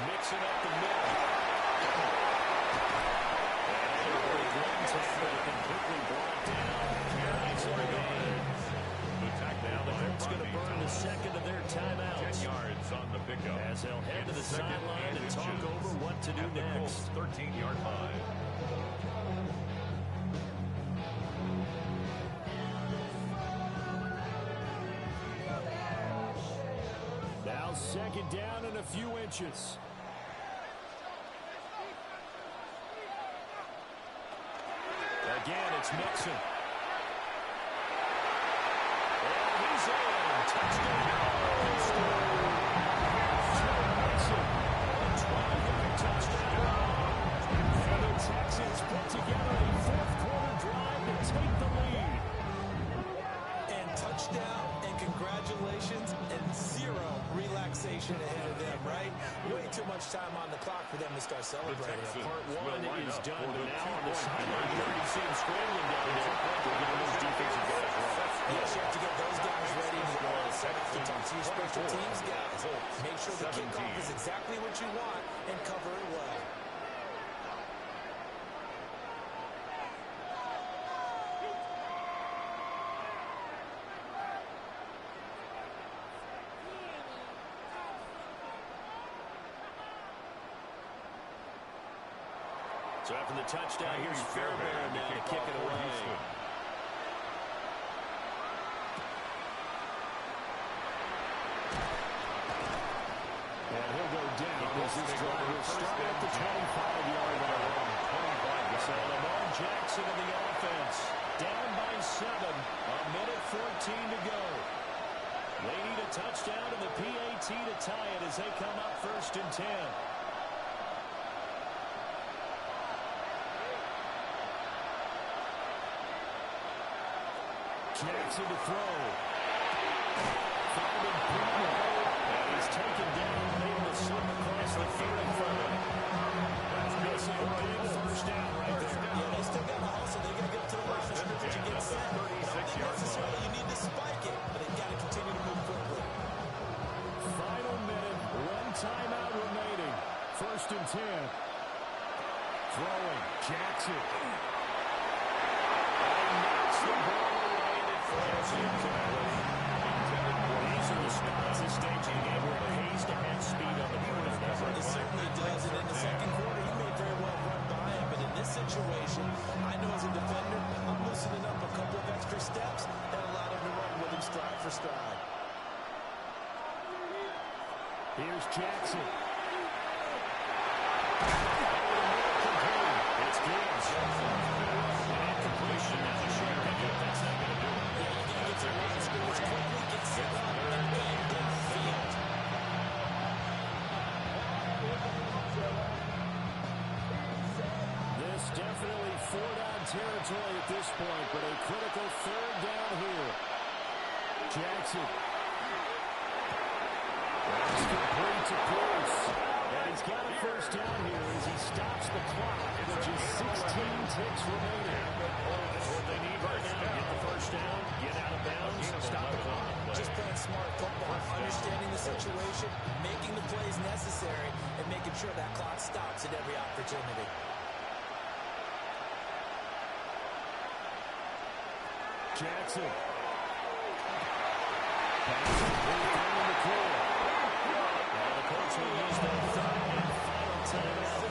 Mixing up the middle. And completely brought down. Nice little gain. The tack down. The Colts going to burn the second of their timeouts. 10 yards on the pickup. As they'll head to the sideline and talk over what to do next. 13-yard line. Now second down and a few inches. Again, it's Mixon. And he's in. Touchdown. Mixon. A 12-yard touchdown. And the Texans put together a fourth-quarter drive to take the lead. And touchdown, and congratulations, and zero relaxation ahead of them, right? Way too much time on the clock for them to start celebrating. Part one is done, but now on the sideline, you already see him scrambling down there. We're getting those defensive guys ready. Yes, you have to get those guys ready. And you also have to talk to your special teams guys. Make sure the kickoff is exactly what you want and cover it well. So after the touchdown, here's Fairbairn now to kick it away. And he'll go down as this drive will start at the 25-yard line. So Lamar Jackson in the offense, down by 7, a minute 14 to go. They need a touchdown and the PAT to tie it as they come up first and 10. Jackson to throw. Finding Pittman. And he's taken down, made the slip across the 35. That's missing a big first down right there. Yeah, they still got to hustle. They got to get to the line of scrimmage and get set. Not necessarily you need to spike it, but they got to continue to move quickly. Final minute left Jackson. And knocks the ball away that flies incomplete. These are the spots this stage of the game where it pays to have speed on the point of that. It certainly does, and in the second quarter, he may very well run by him, but in this situation, I know as a defender, I'm loosening up a couple of extra steps and allowed him to run with him stride for stride. Here's Jackson. It's Gibbs. An incompletion. That's a short pickup. That's not going to do it. Yeah, you got to get to line scores quickly, get set up, and bang downfield. This definitely four-down territory at this point, but a critical third down here. Jackson. That's complete to Pierce. And he's got a first down here as he stops the clock with just 16 ticks remaining. That's what they need right now. Get the first down, get out of bounds, stop the clock. Just playing smart football, understanding the situation, making the plays necessary, and making sure that clock stops at every opportunity. Jackson. Pass complete down the court. Now the Colts will use their third and final timeout.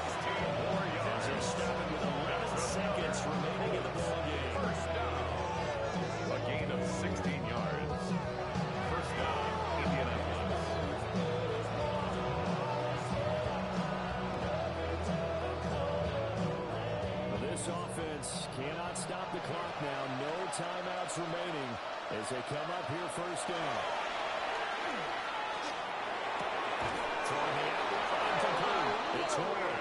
As they stop it with 11 seconds remaining in the ballgame. First down. A gain of 16 yards. First down, Indianapolis. Well, this offense cannot stop the clock now. No timeouts remaining as they come up here first down. Throwing the out, incomplete. It's Horner.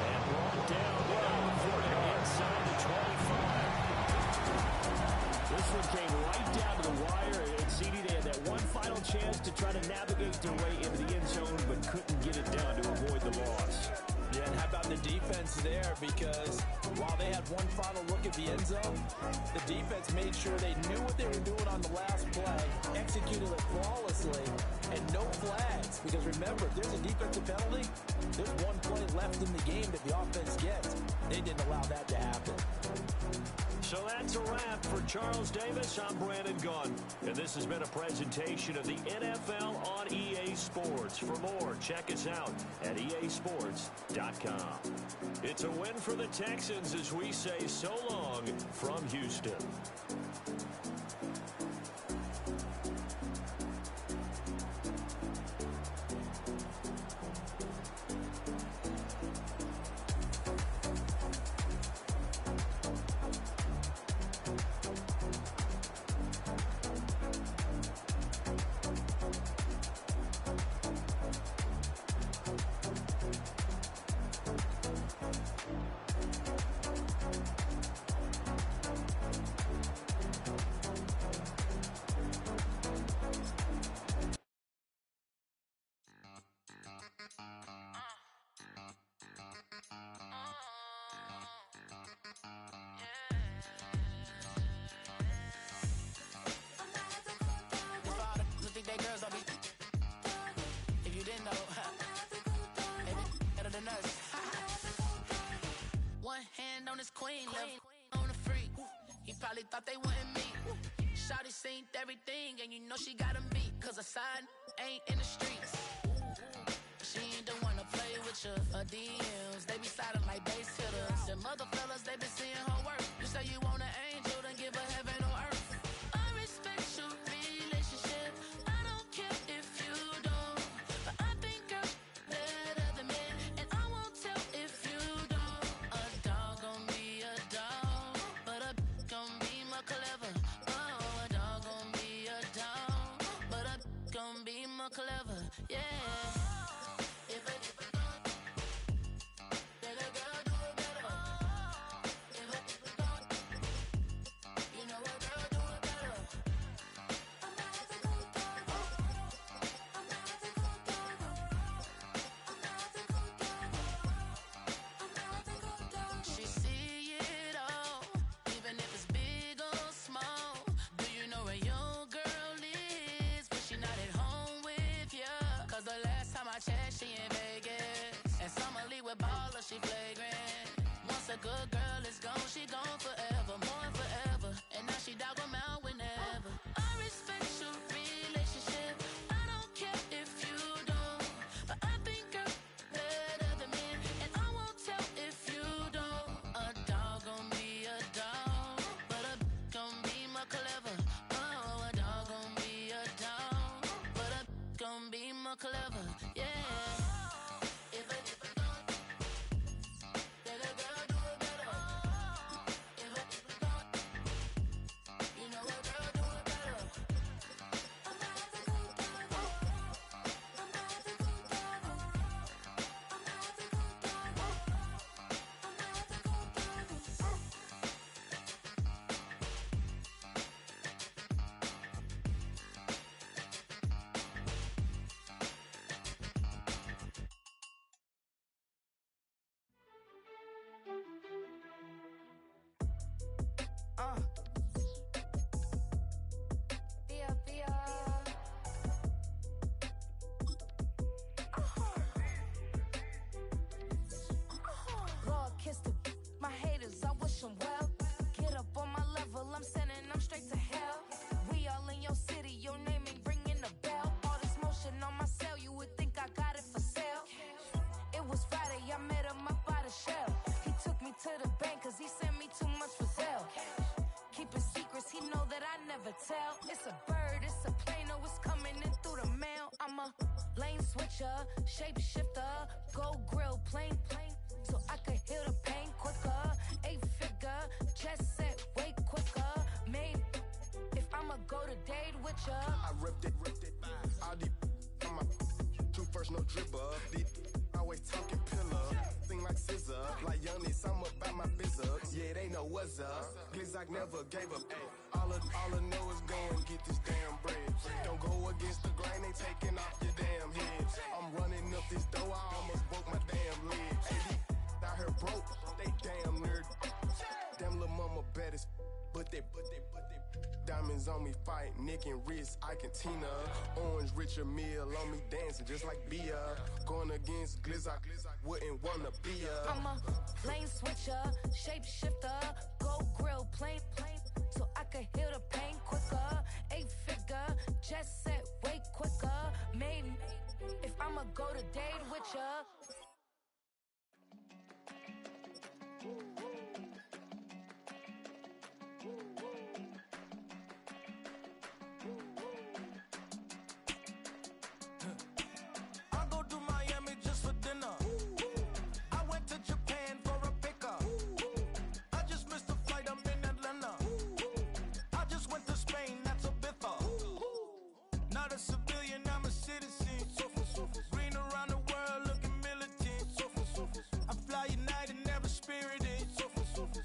And brought down for it inside the 25. This one came right down to the wire. And CD, they had that one final chance to try to navigate their way into the end zone, but couldn't get it done to avoid the loss. Yeah, and how about the defense there? Because while they had one final look at the end zone, the defense made sure they knew what they were doing on the last play, executed it flawlessly, and no flags. Because remember, if there's a defensive penalty, there's one play left in the game that the offense gets. They didn't allow that to happen. So that's a wrap for Charles Davis. I'm Brandon Gunn. And this has been a presentation of the NFL on EA Sports. For more, check us out at easports.com. It's a win for the Texans as we say so long from Houston. Probably thought they wouldn't meet. Shawty seen everything, and you know she got 'em beat. Cause her side ain't in the streets. She ain't the one to play with you. Her DMs, they be sliding like base hitters. Them other fellas, they been seeing her work. You say you want an angel, then give her heaven on earth. I respect your relationship. I don't care if you don't. But I think I'm better than men. And I won't tell if you don't. A dog gon' be a dog. But a gon' be more clever. Oh, a dog gon' be a dog. But a gon' be more clever. Yeah. She in Vegas. clever, yeah. If a then a girl do it better. If a you know a girl do it better. I'm not the good devil. I'm not the good devil. I'm not the good devil. I'm not the good devil. Lord, kiss my haters, I wish them well. Get up on my level, I'm sending them straight to hell. We all in your city, your name ain't ringing a bell. All this motion on my cell, you would think I got it for sale. It was Friday, I met him up by the shell. He took me to the bank, cause he sent me too much for sale. Keeping secrets, he know that I never tell. It's a bird, it's a plane, oh, it's coming in through the mail. I'm a lane switcher, shapeshifter, go grill, plane, so I could heal the pain quicker. 8-figure, jet set, way quicker. Maybe if I'ma go to date with ya. I ripped it. All these on my two first, no dribble. These always talking pillar. Thing like scissor. Like youngest, I'm about my business. Yeah, they know what's up. Glizzock never gave up. All I know is go and get this damn bread. Don't go against the grain, they taking off your damn head. I'm running up this door, I almost broke my damn leg. Hey, out here broke, they damn nerd. Damn little mama bad as but they diamonds on me fight, neck and wrist, I can Tina. Orange Richard Mill on me dancing just like Bia. Going against Glizzock, wouldn't wanna be ya. I'm a lane switcher, shapeshifter, go grill, plane, so I could heal the pain quicker. 8-figure, jet set, way quicker. Maybe if I'ma go to date with ya. I go to Miami just for dinner. I went to Japan for a pickup. I just missed a flight, I'm in Atlanta. I just went to Spain, that's a Ibiza. Not a civilian, I'm a citizen. Green around the world, looking militant. I fly United, never spirited.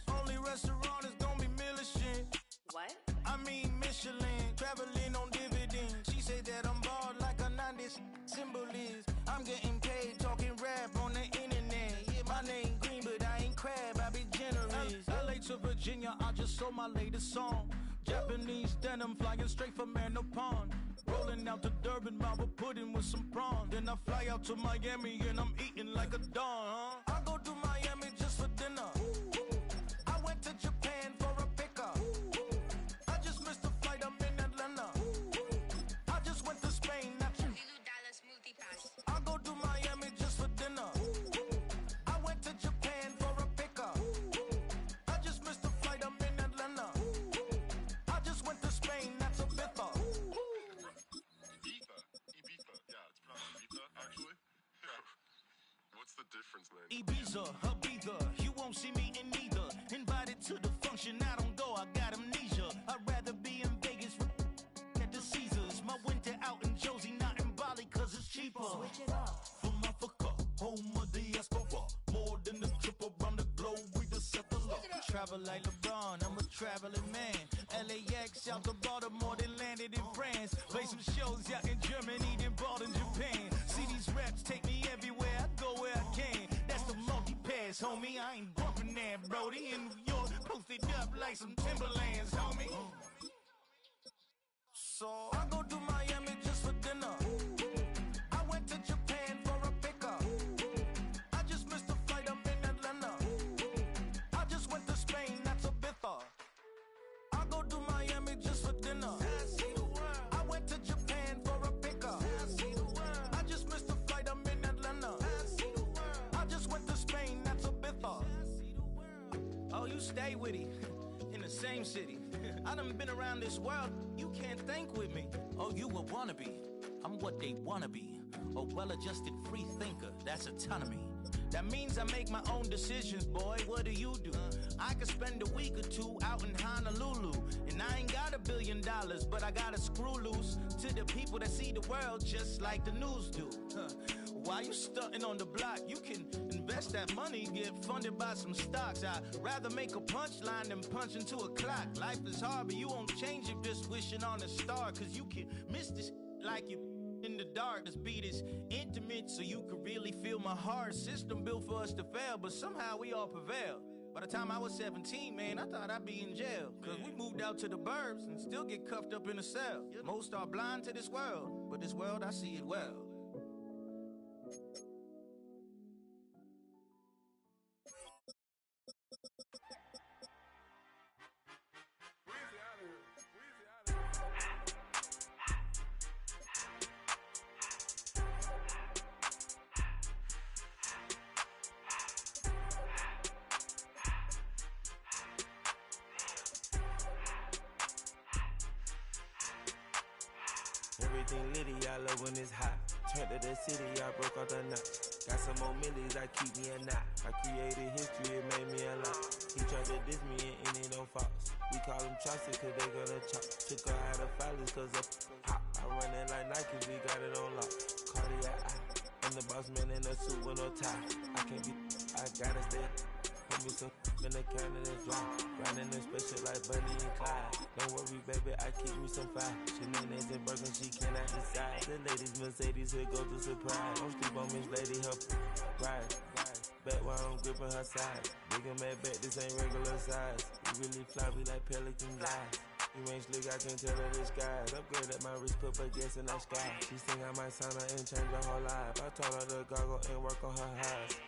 Only restaurant is gonna be Michelin. What? I mean Michelin, traveling on dividends. She said that I'm bald like a 90s symbol is. I'm getting paid talking rap on the internet. Yeah, my name green, but I ain't crab, I be generous. LA to Virginia, I just sold my latest song. Japanese denim flying straight from Manopon. Rolling out to Durban, Marble pudding with some prawns. Then I fly out to Miami and I'm eating like a don. I go to Miami just for dinner. I went to Japan for a pickup. I just missed a flight, I'm in Atlanta. I just went to Spain, that's I go to Miami just for dinner. I went to Japan for a pickup. I just missed a flight, I'm in Atlanta. I just went to Spain, that's a Ibiza. Ibiza. Yeah, it's pronounced Ibiza, actually. What's the difference, man? Ibiza, Ibiza, you won't see me in neither. Invited to the function, I don't go, I got amnesia. I'd rather be in Vegas at the Caesars. My winter out in Josie, not in Bali, cause it's cheaper. Switch it up. From Africa, home of the diaspora. More than a trip around the globe, we the settler. Travel like LeBron, I'm a traveling man. LAX out to Baltimore, then landed in France. Play some shows out in Germany, then bought in Japan. See these raps take me everywhere, I go where I can. That's the multi-pass, homie, I ain't bumping that, Brody. In New York, posted up like some Timberlands, homie. So I go to Miami just for dinner. I went to Japan for a pickup. I just missed a flight, I'm in Atlanta. I just went to Spain, that's a Ibiza. I go to Miami just for dinner. I went to Japan for a pickup. I just missed a flight, I'm in Atlanta. I just went to Spain, that's a Ibiza. Oh, you stay with him in the same city. I done been around this world, you can't think with me. Oh, you a wannabe, I'm what they wanna be. A well-adjusted free thinker, that's autonomy. That means I make my own decisions, boy. What do? I could spend a week or two out in Honolulu, and I ain't got $1 billion, but I got a screw loose to the people that see the world just like the news do. While you stunting on the block, you can invest that money, get funded by some stocks. I'd rather make a punchline than punch into a clock. Life is hard, but you won't change it just wishing on a star, cause you can miss this like you in the dark. This beat is intimate, so you can really feel my heart. System built for us to fail, but somehow we all prevail. By the time I was 17, man, I thought I'd be in jail. Cause we moved out to the burbs and still get cuffed up in a cell. Most are blind to this world, but this world, I see it well. Everything litty, I love when it's hot. Turned to the city, I broke out the knot. Got some more millies, I keep me a knot. I created history, it made me a lot. He tried to diss me and it don't false. We call them chopsticks cause they gonna chop. Took her out of filers cause of hop. I run it like Nike, we got it on lock. Cardiac eye, I'm the boss man in a suit with no tie. I can't be, I gotta stay. Put me some in the Canada dry. Grinding the special like Bunny and Clyde. Don't worry, baby, I keep me some fire. Shenanigans and Birkin, she cannot decide. The ladies Mercedes, here go to surprise. Don't sleep on Miss Lady, her ride. Back while I'm gripping her side. Big and mad back, this ain't regular size. We really fly, we like pelican guys. You ain't slick, I can tell her the skies. Upgrade at my wrist, put her gas in the sky. She think I might sign her and change her whole life. I told her to goggle and work on her highs.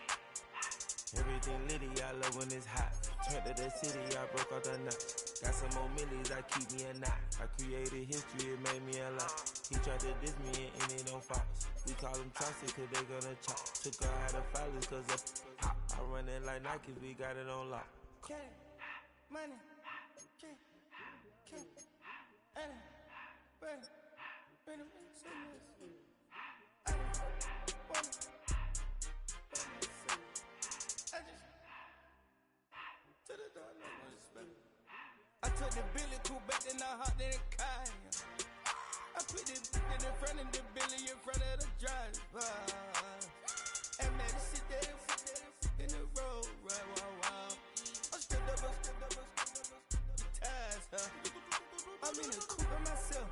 Everything litty, I love when it's hot. Turned to the city, I broke out the knot. Got some more millies, I keep me a knot. I created history, it made me a lot. He tried to diss me and it don't false. We call them chopsticks cause they gonna chop. Took her out of filers cause of hop. I run it like Nike, we got it on lock. Money, money, I took the Billy Cool back, then I hopped in the car. I put the in front of the Billy in front of the driver. And man, sit there in the road, right, wow. I stepped up, the ties, huh? I'm in the coupe by myself.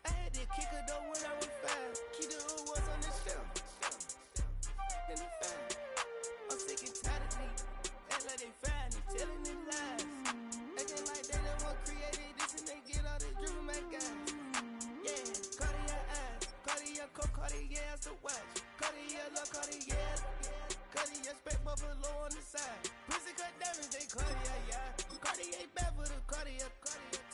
I had that kicker though when I was 5. Keep the old ones on the shelf. In the fan. I'm sick and tired of me. Act like they find it, telling them lies. Acting like they the one created this and they get all this driven back guys. Yeah, Cartier eyes, Cartier coat, Cartier as the watch. Cartier love, Cartier. Cartier spec buffalo on the side. Pussy cut diamonds, they Cartier, yeah. Cartier bad for the Cartier.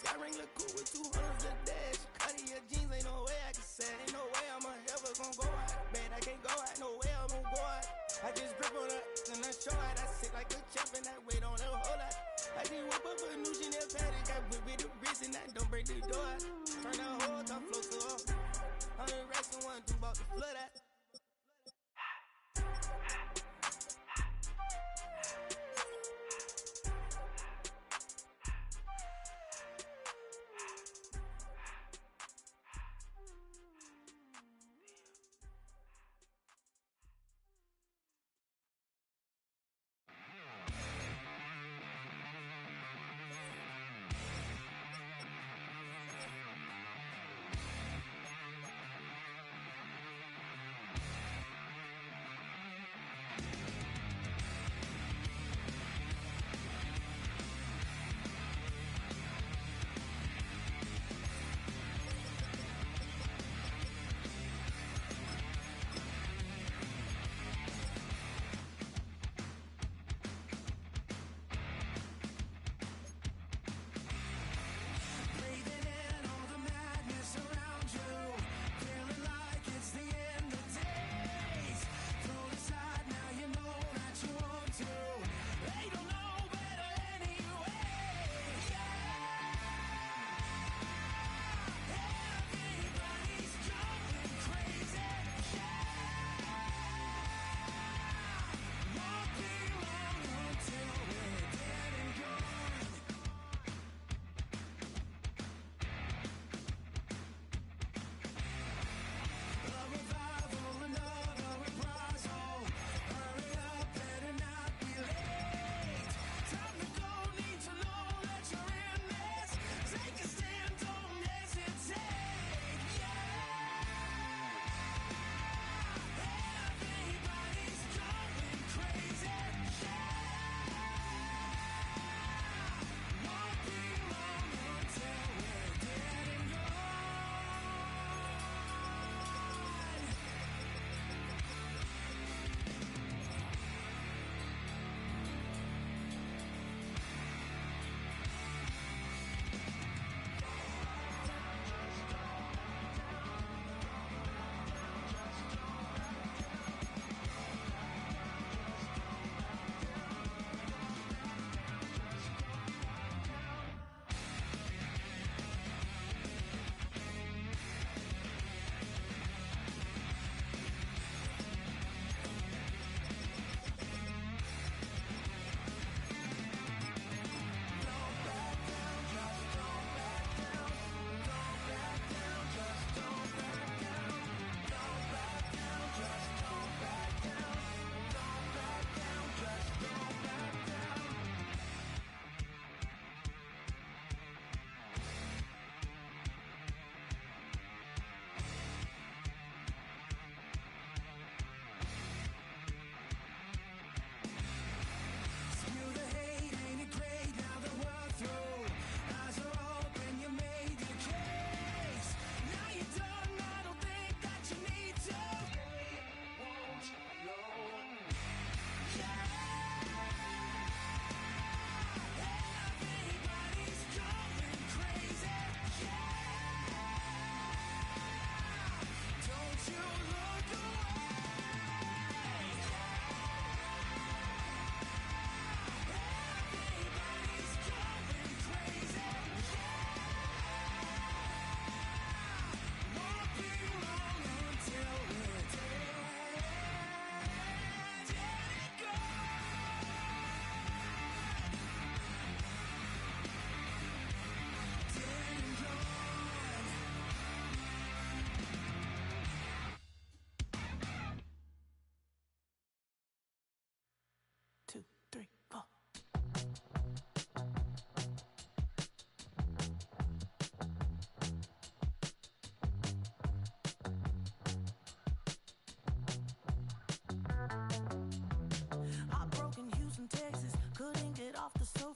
I ring the coupe with 200 a dash. Cartier jeans, ain't no way I can say. Ain't no way I'm ever gonna go out. Man, I can't go out, no way I'm gonna go out. I just grip on her and I show out. I sit like a champ and I wait on her whole lot. I just whip up a new Chanel paddock. I whip with the wrist and I don't break the door out. Turn that whole top float to her. 100 racks and 1 2 about to flood out.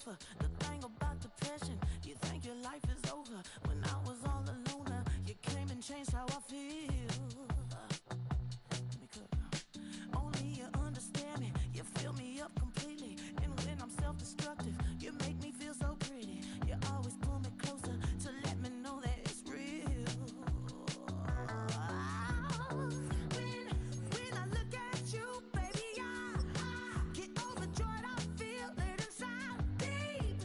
sofa. The thing about depression, you think your life is over. When I was all alone, you came and changed how I feel. Let me cook. Only you understand me, you fill me up completely. And when I'm self-destructive, you make me feel so pretty. You always pull me closer to let me know that it's real. When I look at you, baby, I get overjoyed. I feel it inside deep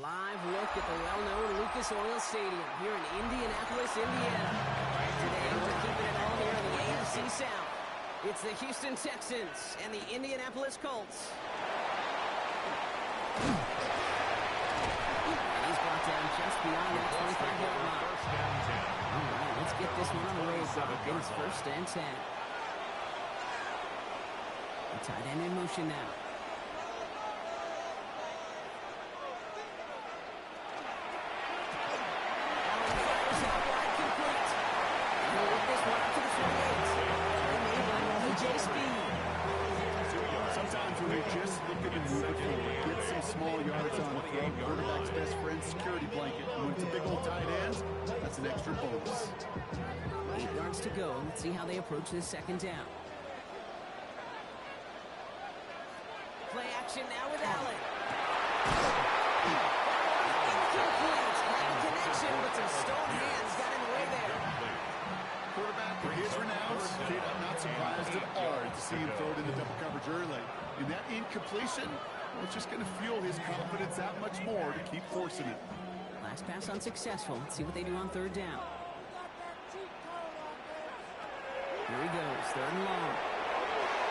live look at the well-known Lucas Oil Stadium here in Indianapolis, Indiana. Today, we're keeping it all here in the AFC South. It's the Houston Texans and the Indianapolis Colts. And he's brought down just beyond that 25-yard line. All right, let's get this one on the way. It's 1st and 10. The tight end in motion now. Sometimes when they just look at the move it forward, get some small yards on the throw, quarterback's best friend, security blanket. And when it's a big old tight end, that's an extra bonus. 8 yards to go. Let's see how they approach this 2nd down. Play action now with Allen. Incomplete. Had a connection, but some stone hands got in the way there. Quarterback for his renounce. Kid, I'm not surprised at all to see him throw it into double coverage early. And that incompletion, well, it's just going to fuel his confidence that much more to keep forcing it. Last pass unsuccessful. Let's see what they do on 3rd down. Here he goes, 3rd and long.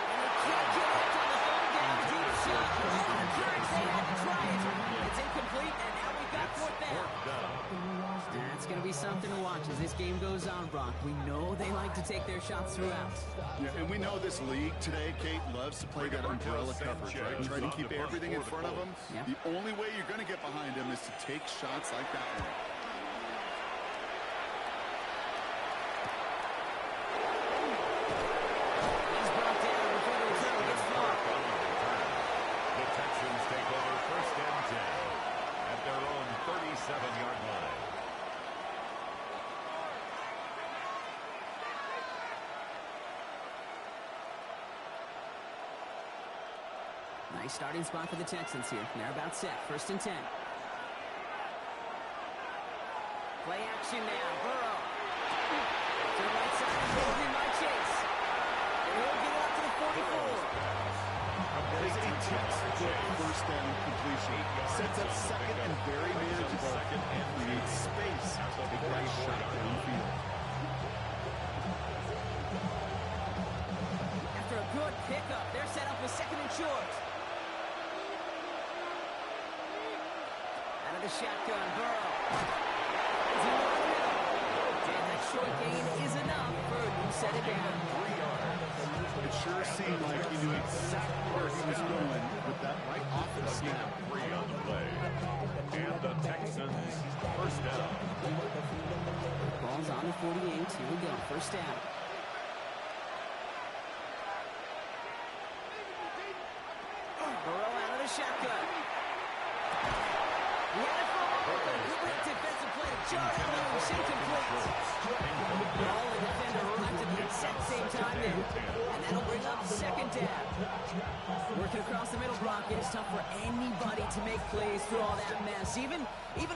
And he can't get it on the 3rd down. Deep shot. They had to try it. It's incomplete, and now we've got 4th down. That's going to be something to watch as this game goes on, Brock. We know they like to take their shots throughout. Yeah, and we know this league today, Kate, loves to play that umbrella coverage, right? Try to keep everything in front of them. Yep. The only way you're going to get behind them is to take shots like that one. He's brought down before the return gets far. The Texans take over 1st and 10 at their own 37-yard line. Nice starting spot for the Texans here. They're about set. 1st and 10. Play action now. Burrow. To the right side. Holding by Chase. And he'll get it up to the 44. That is a textbook 1st down completion. Sets up 2nd and very manageable. And creates space to take that shot downfield. After a good pickup, they're set up with 2nd and short. Out of the shotgun, Burrow. And that short gain is enough for a set it down. 3 yards. It sure seemed like he knew exactly where he was going with that right off the snap. 3 on the play. And the Texans 1st down. Ball's on the 48. Here we go. 1st down. Burrow out of the shotgun. He had it for a moment. Great defensive play to charge loose. Incomplete. Ball and defender arrived at the exact same time in. And that'll bring up 2nd down. Working across the middle, Brock, it is tough for anybody to make plays through all that mess. Even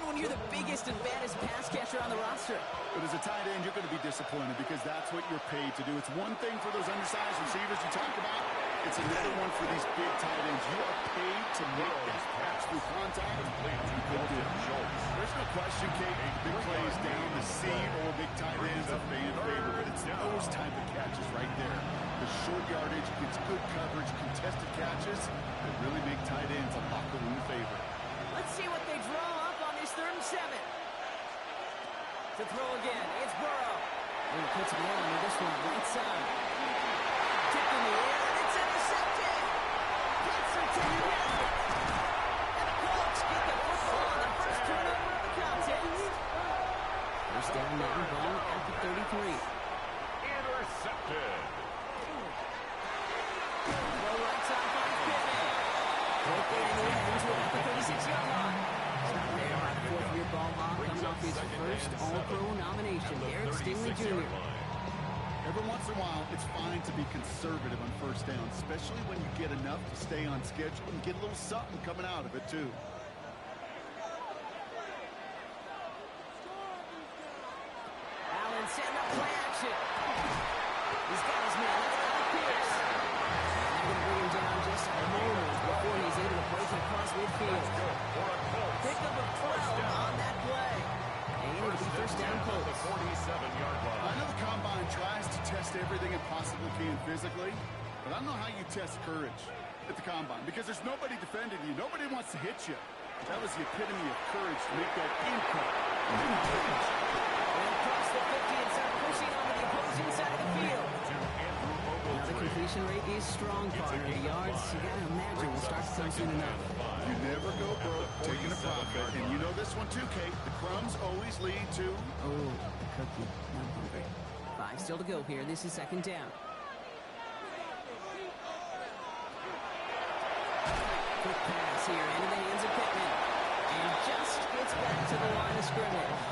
when you're the biggest and baddest pass catcher on the roster. But as a tight end, you're going to be disappointed because that's what you're paid to do. It's one thing for those undersized receivers you talk about. It's another one for these big tight ends. You are paid to make that pass through contact. You couldn't do it. There's no question, Kate, big plays down the seam or big tight ends are fan favorite, but it's those type of catches right there. The short yardage, gets good coverage, contested catches that really make tight ends a locker room favorite. Let's see what they draw up on this 3rd and 7. To throw again, it's Burrow. And he puts it on with this one, right side. Tipped in the air, and it's intercepted. Gets her to the net. And the Colts get the football on the first turnover of the contest. 1st down now, ball at the 33. Intercepted. Throw right side, finds Pittman. Right there in the end to about the 36-yard line. There by the 4th-year ball hawk coming off his first All-Pro nomination, Derek Stingley Jr. Every once in a while, it's fine to be conservative on 1st down, especially when you get enough to stay on schedule and get a little something coming out of it, too. Allen setting up play action. He's got his man. Look at Pierce. They're going to bring him down just a moment before he's able to break across across midfield. Pickup of 12 on that play. And it'll be first down Colts. 47-yard line. I know the Combine tries to test everything it possibly can physically, but I don't know how you test courage at the Combine because there's nobody defending you. Nobody wants to hit you. That was the epitome of courage to make that impact. And across the 50 and start pushing onto the opposing side of the field. Now the completion rate is strong, partner. The yards, you got to imagine, will start to come soon enough. You never go broke taking a profit. And you know this one too, Kate. The crumbs always lead to... Oh, the cookie. I'm hungry. 5 still to go here. This is second down. Quick pass here into the hands of Pittman. And just gets back to the line of scrimmage.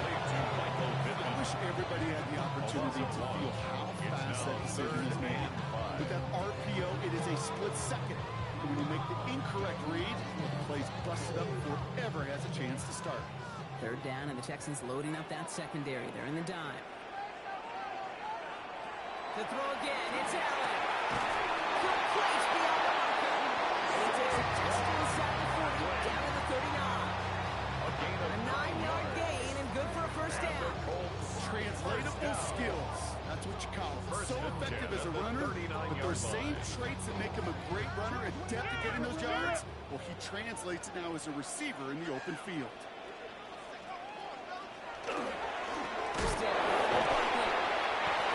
I wish everybody had the opportunity to feel how fast that decision is made. With that RPO, it is a split second. And when you make the incorrect read, the play's busted up before it ever has a chance to start. Third down, and the Texans loading up that secondary. They're in the dime. The throw again. It's Allen. Complete beyond the marker. And he takes it just inside the 40, down to the 39. A 9-yard gain and good for a first down. Translatable skills. That's what you call it. So effective as a runner, but those same traits that make him a great runner, adept at getting those yards, well, he translates it now as a receiver in the open field. First down.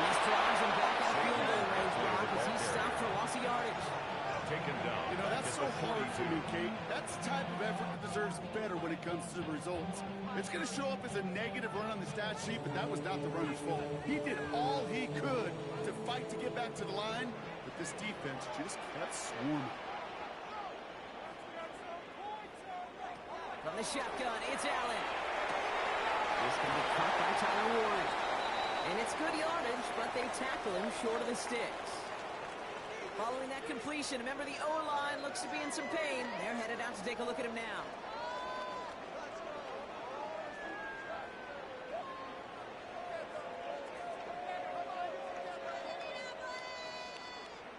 This drives him back on field goal range, Brock, as he's stopped for loss of yardage. Taken down. You know, that's so hard for me, Kate. That's the type of effort that deserves better when it comes to the results. It's going to show up as a negative run on the stat sheet, but that was not the runner's fault. He did all he could to fight to get back to the line, but this defense just kept swarming. From the shotgun, it's Allen. This can be caught by Tyler Warren. And it's good yardage, but they tackle him short of the sticks. Following that completion, remember the O-line looks to be in some pain. They're headed out to take a look at him now.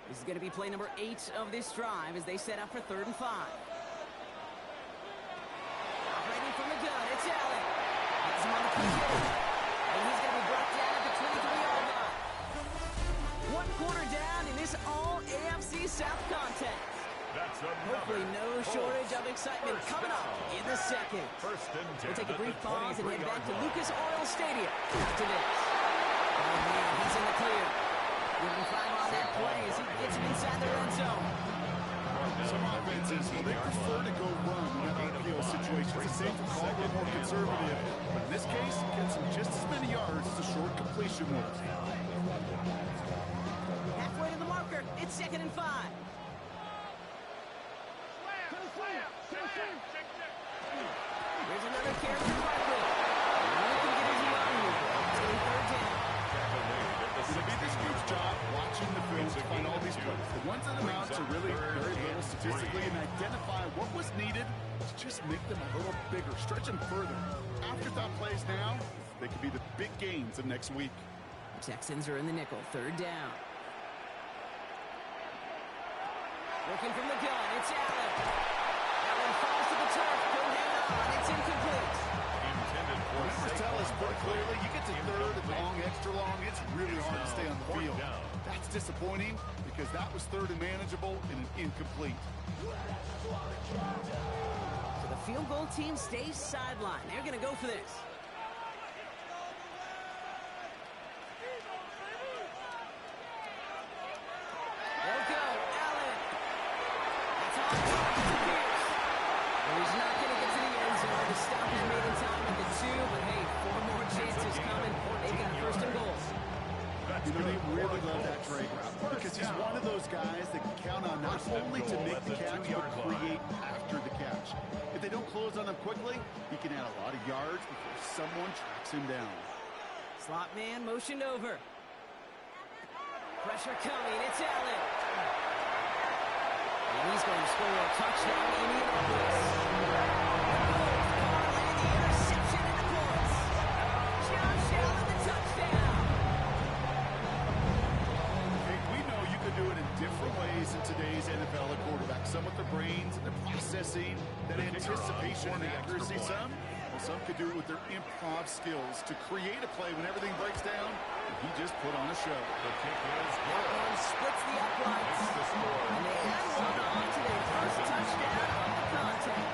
This is going to be play number 8 of this drive as they set up for 3rd and 5. Operating from the gun, it's Allen. Has him on the kick. And he's going to be brought down at the 23-yard line. 1 quarter down in this all-AFC South contest. Hopefully no shortage of excitement coming up in the second. We'll take a brief pause and head back to Lucas Oil Stadium after this. Oh man, he's in the clear. Giving 5 on that play as he gets him inside their own zone. Some offenses, well, they prefer to go run in that RPO situation. It's a safer call, a little more conservative. But in this case, it gets him just as many yards as a short completion would. Halfway to the marker, it's 2nd and 5. There's another carry for Barkley. He can get his on here. It's going to be 3rd down. It'll be this group's job watching the film to find all these plays. The ones that amount to really very little statistically and identify what was needed to just make them a little bigger, stretch them further. Afterthought plays now, they could be the big gains of next week. Texans are in the nickel, 3rd down. Working from the gun, it's Allen. Allen falls to the turf, couldn't hang on, it's incomplete. Numbers tell us pretty clearly, you get to 3rd and long, extra long, it's really hard to stay on the field. That's disappointing because that was 3rd and manageable and an incomplete. So the field goal team stays sidelined. They're going to go for this. They'll go, Allen. That's on top to Pierce. Well, he's not going to get to the end zone. The stop is made in time at the 2, but hey, 4 more chances coming. They've got 1st and goal. You know, they really love that Drake route because he's one of those guys that can count on not only to make the catch, but create after the catch. If they don't close on him quickly, he can add a lot of yards before someone tracks him down. Slot man motioned over. Pressure coming, it's Allen. And he's going to score a touchdown in Indianapolis. And the interception in the course. Josh Allen, the touchdown. Hey, we know you can do it in different ways in today's NFL at quarterback. Some with their brains and their processing, that anticipation and accuracy. Some could do it with their improv skills to create a play when everything breaks down. And he just put on a show. The kick is good. Splits the uprights. And they add one on to their first touchdown of the contest.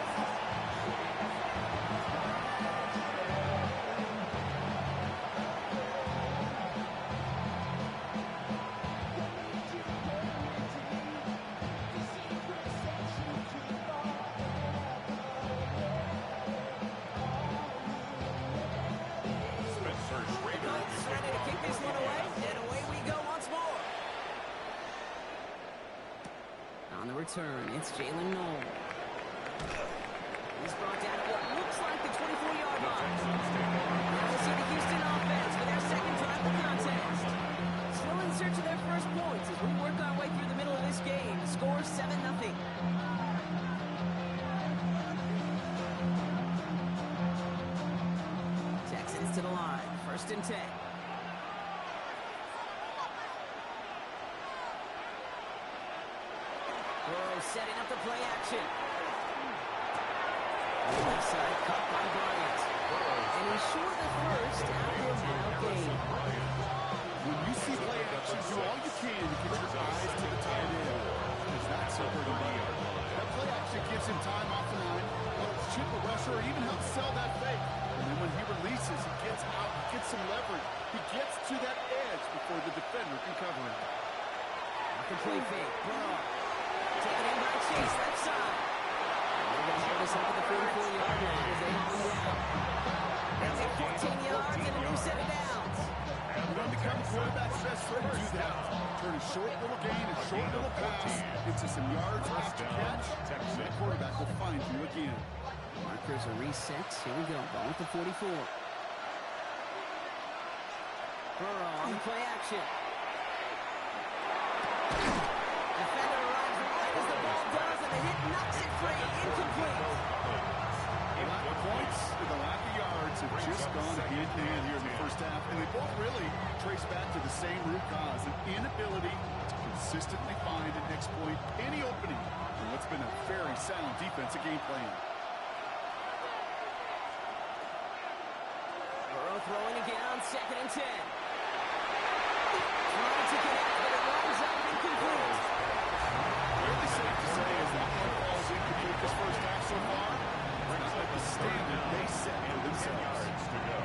Turn. It's Jalen Noel. He's brought down to what looks like the 24-yard line. Now we'll see the Houston offense for their second drive of the contest. Still in search of their first points as we work our way through the middle of this game. The score 7-0. Texans to the line. 1st and 10. Setting up the play action. Left side cut by Bryant. And he's short the first after a foul gain. When you see play action, do all you can to get your eyes to the tight end. Because that's a pretty deal. That play action gives him time off the line, helps chip a rusher, or even helps sell that fake. And then when he releases, he gets out, he gets some leverage. He gets to that edge before the defender can cover him. Off the play fake. Burrow. Taken in by Chase, left side. They're going to hold us up at the 44-yard line as they hold him down. That's at 14 yards and a new set of downs. You don't become quarterback's best friend, do that. Turn a short little gain, a short little pass into some yards after catch, and that quarterback will find you again. Markers are reset. Here we go. Ball at the 44. Burrow on the play action. Defender arrives right as the ball does, and the hit knocks it free. Incomplete. The lack of points and the lack of yards have just gone hand-in-hand here in the first half, and they both really trace back to the same root cause, an inability to consistently find and exploit any opening in what's been a very sound defensive game plan. Burrow throwing again on 2nd and 10. Trying to connect, but it runs up incomplete. Fairly safe to say as that one falls incomplete this first half so far, it's like the standard they set for themselves. To go.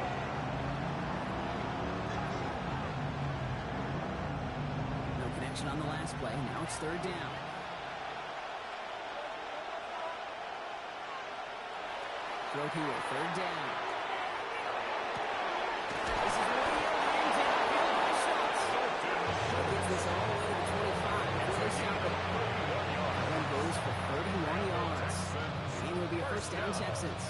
No connection on the last play. Now it's 3rd down. Throw here, 3rd down. This is way over in downfield by Schultz. Gets this all the way to the 25 before they stop it. Allen goes for 31 yards. It will be a 1st down, Texans.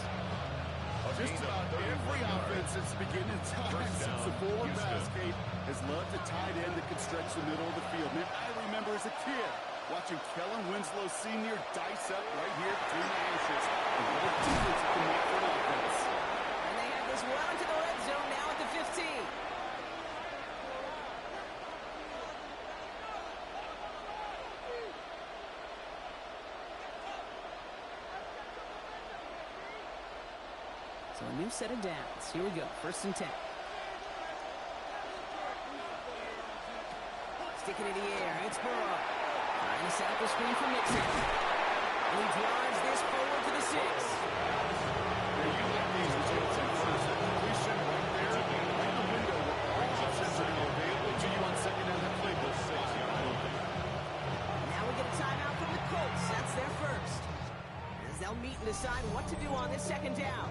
Just about every offense since the beginning of time, since the forward pass game, has loved a tight end that can stretch the middle of the field. Man, I remember as a kid watching Kellen Winslow Sr. dice up right here between the ashes. And what a difference it can make for an offense. And they have this well into the red zone now at the 15. So a new set of downs. Here we go. 1st and 10. Sticking in the air. It's Burrow. Trying to set up a screen for Mixon. And he drives this forward to the 6. Now you like these results in first. That completion right there in the window where all options are now available to you on 2nd down that playbook. Now we get a timeout from the Colts. That's their first. As they'll meet and decide what to do on this 2nd down.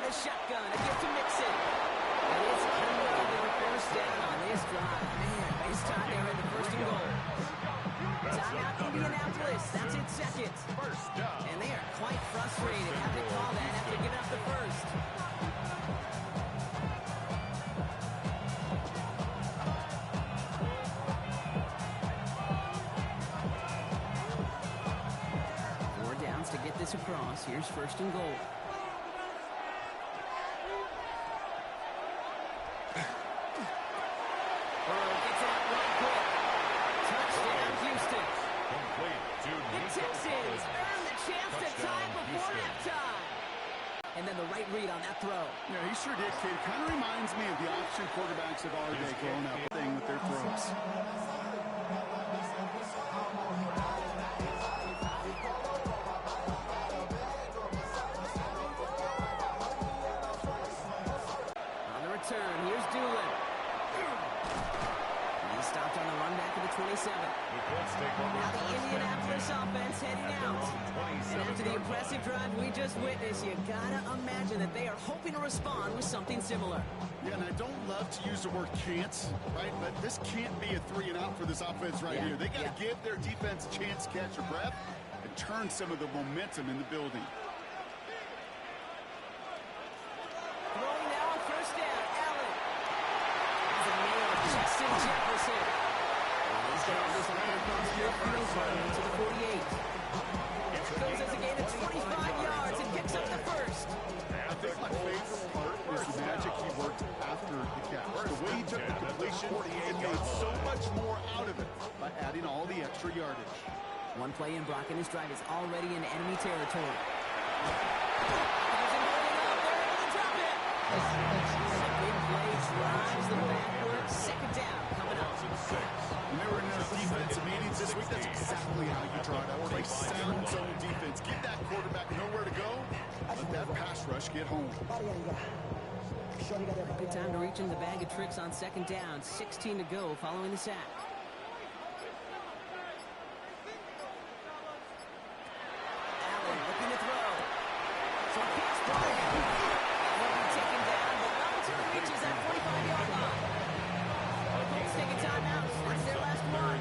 Shotgun, a gift to Mixon. And it's another 1st down on this drive. Man, this time they were in the 1st and goal. Timeout Indianapolis. That's its second. First down. And they are quite frustrated having to call that after giving up the first. Four downs to get this across. Here's first and goal. Burrow gets it out right quick. Touchdown, Houston. Complete to The Nico Texans earn the chance to tie Touchdown, before Houston. halftime. And then the right read on that throw. Yeah, he sure did, kid. Kind of reminds me of the option quarterbacks of our day growing up thing with their throws. On the return, here's Doolin. He's stopped on the run back of the 27. Now the Indianapolis offense heading out. And after the impressive drive we just witnessed, you gotta imagine that they are hoping to respond with something similar. Yeah, and I don't love to use the word can't, right? But this can't be a 3-and-out for this offense right here. They got to give their defense a chance to catch a breath and turn some of the momentum in the building. Throwing now on first down, Allen. Has a nail of Justin Jefferson. And he's going to have this line across the field running to the 48. Goes as a gain of 25 yards and picks up the first. I think my favorite part was the magic he worked after the catch. The way he took the completion and made so much more out of it by adding all the extra yardage. One play in, Brock, and this drive is already in enemy territory. Big play drives them backward. Second down coming up. When they were in those defensive meetings this week, that's exactly how you draw it up. Play sound zone defense. Give that quarterback nowhere to go. Let that pass rush get home. Good time to reach in the bag of tricks on second down. 16 to go following the sack. Allen looking to throw. So a pass ball. He'll be taken down, but not until he reaches that 45-yard line. Colts taking timeouts. That's their last one.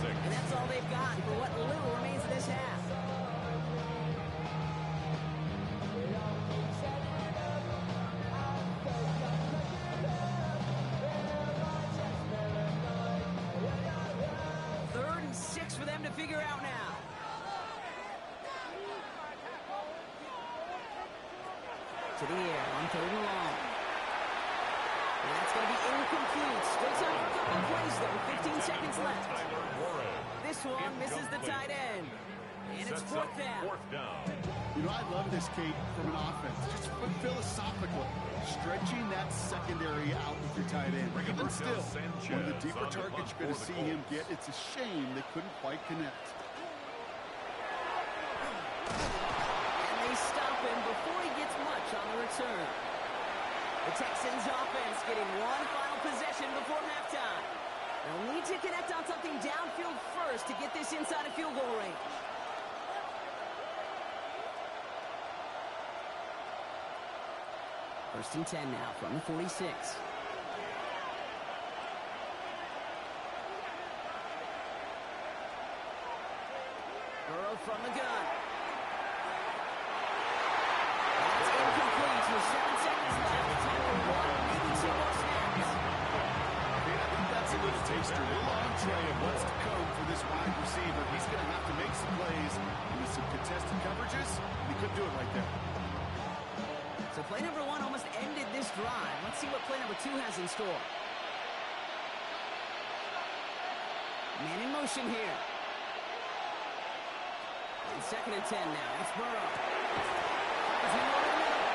And that's all they've got for what little remains of this half. Third and 6 for them to figure out now. To the air on third and long. And that's going to be incomplete. Still time for a couple of plays, though. 15 seconds left. This one misses the tight end. And it's fourth down. You know, I love this, Kate, from an offense. Just philosophically, stretching that secondary out with your tight end. Even still, one of the deeper targets you're going to see him get. It's a shame they couldn't quite connect. And they stop him before he gets much on the return. The Texans offense getting one final possession before halftime. They'll need to connect on something downfield first to get this inside of field goal range. First and 10 now from the 46. Burrow from the gun. That's incomplete with 7 seconds left. Time for one, maybe 2 more snaps. I think that's a little taster, a little entree of what's to come for this wide receiver. He's going to have to make some plays with some contested coverages. He couldn't do it right there. So play number 1 almost ended this drive. Let's see what play number 2 has in store. Man in motion here. And second and 10 now. It's Burrow. He's in over the middle.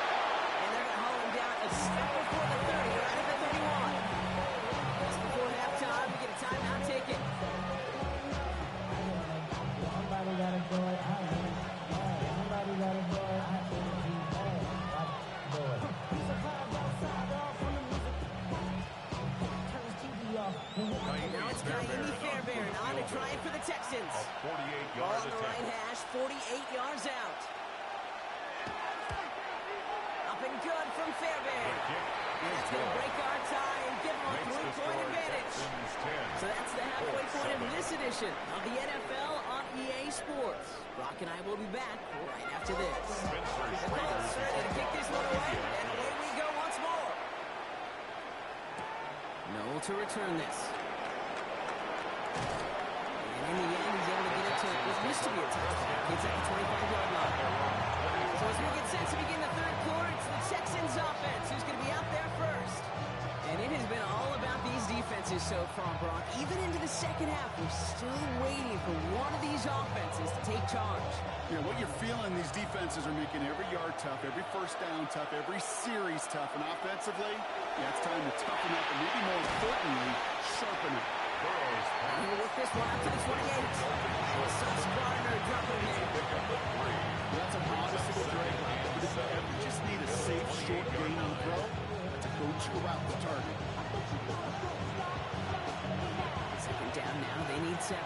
And they're going to haul him down a step before the 30, right at the 31. Just before halftime, we get a timeout taken. Somebody gotta go it. Somebody gotta go it. Now it's Kaimi Fairbairn on to try it for the Texans. Ball on the right hash, 48 yards out. Up and good from Fairbairn. And that's going to break our tie and give them a 3-point advantage. So that's the halfway point of this edition of the NFL on EA Sports. Brock and I will be back right after this. The Colts ready to kick this one away, and away we go once more. Noel to return this. And in the end, he's able to get it to what used to be a touchdown. It's at the 25-yard line. So as we get set to begin the third quarter, it's the Texans offense who's going to be out there first. And it has been all about these defenses so far, Brock. Even into the second half, we're still waiting for one of these offenses to take charge. Yeah, what you're feeling, these defenses are making every yard tough, every first down tough, every series tough. And offensively, yeah, it's time to toughen up and maybe more importantly, sharpen it. And he'll work this one up to the 28. And Sauce Gardner dropping it. That's a noticeable drag. We just need a safe, short gain on the throw to coach around the target. Second down now, they need 7.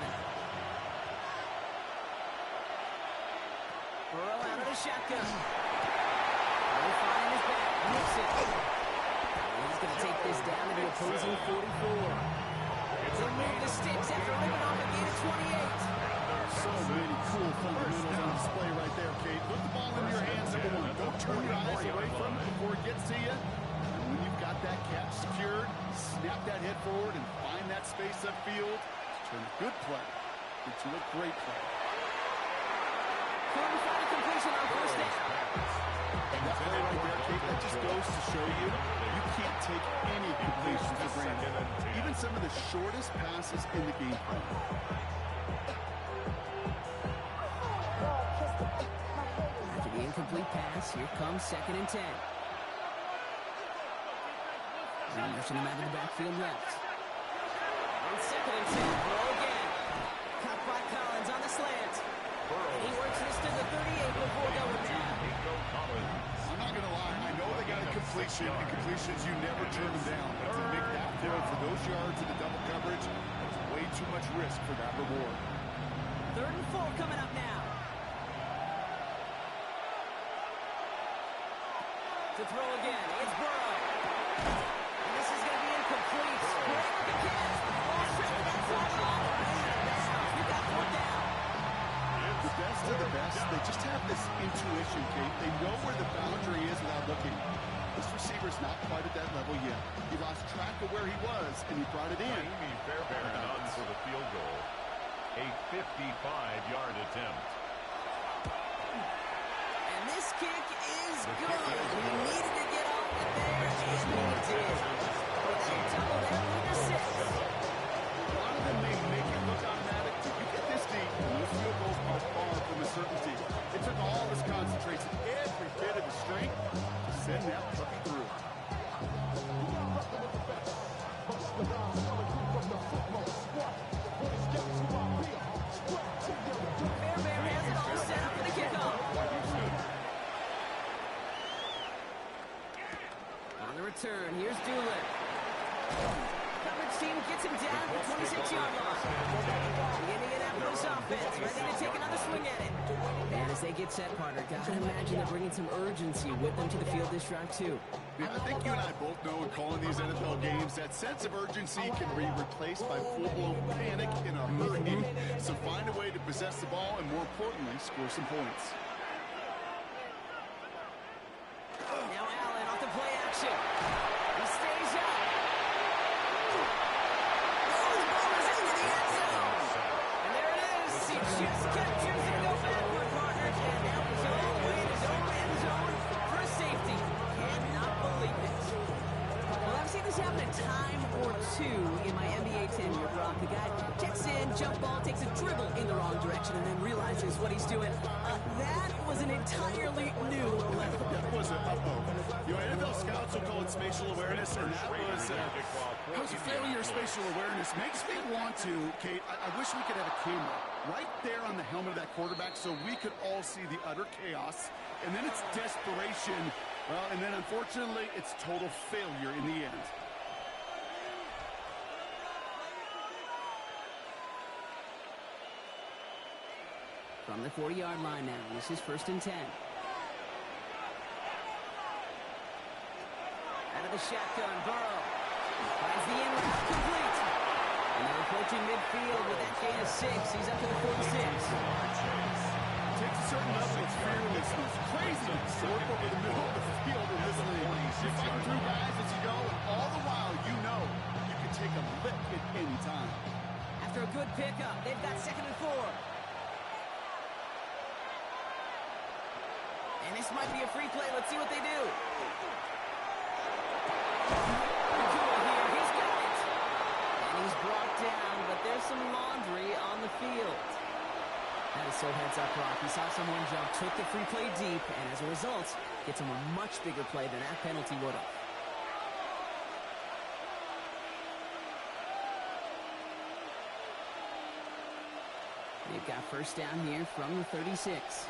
Burrow out of the shotgun. Really fine in his back. Hits it. He's going to take this down to the opposing 44. They move the sticks after ripping off a gain of 28. So many cool fundamentals on display right there, Kate. Put the ball in your hands, number one. Don't turn your eyes away from it before it gets to you. And when you've got that catch secured, snap that head forward and find that space upfield. Turn a good play into a great play. Couldn't find a completion on first down. And that play right there, Kate, that just goes to show you can't take any completions for granted. Even some of the shortest passes in the game plan. After the incomplete pass, here comes 2nd and 10. They're motion him out of the backfield left. On 2nd and 10, Burrow again. Caught by Collins on the slant. And he works this to the 38 before going down. I'm not going to lie. I know they got a completion, and completions, you never turn them down. But to make that throw for those yards in the double coverage, there's way too much risk for that reward. 3rd and 4 coming up now. To throw again, it's Burrow. And this is going to be incomplete. Great with the catch. Ball stripped that sideline. You got 4th down. The best of the best, they just have this intuition, Kate. They know where the boundary is without looking. This receiver's not quite at that level yet. He lost track of where he was, and he brought it in. Amy Fairbairn on for the field goal. A 55-yard attempt. And this kick is good. He needed to get off it there, and he did. But they doubled that lead to 6. A lot of them may make it look automatic. If you get this deep, those field goals are far from a certainty. It took all his concentration, every bit of his strength, to send that puppy through. Fairbairn has it all set up for the kickoff. On the return, here's Doolin. Coverage team gets him down at the 26-yard line. The Indianapolis offense ready to take another swing at it. And as they get set, partner, gotta imagine they're bringing some urgency with them to the field this drive, too. I think you and I both know in calling these NFL games, that sense of urgency can be replaced by full-blown panic in a hurry. So find a way to possess the ball and, more importantly, score some points. Now Allen off the play action. He stays up. Oh, the ball is into the end zone. And there it is. He just kept choosing to go backward, partner. And now he's all the way to his own end zone for a safety. Cannot believe it. Well, I've seen this happen a time or two in my NBA tenure, Brock. The guy checks in, jump ball, takes a dribble in the wrong direction, and then realizes what he's doing. That was an entirely new level. That was a You know, NFL scouts will call it spatial awareness, and that was a failure of spatial awareness. Makes me want to, Kate, I wish we could have a camera right there on the helmet of that quarterback so we could all see the utter chaos. And then it's desperation. Well, and then unfortunately, it's total failure in the end. From the 40-yard line now, this is 1st and 10. Out of of the shotgun. Burrow finds the in route, complete. And they're approaching midfield with that gain of 6. He's up to the 46. Takes a certain level of fearlessness, craziness to work over the middle of the field in this league. You're fighting through guys as you go, and all the while you know you can take a lick at any time. After a good pickup, they've got 2nd and 4. And this might be a free play. Let's see what they do. Here, he's got it. And he's brought down, but there's some laundry on the field. That is so heads-up, Brock. He saw someone jump, took the free play deep, and as a result, gets him a much bigger play than that penalty would have. They've got first down here from the 36.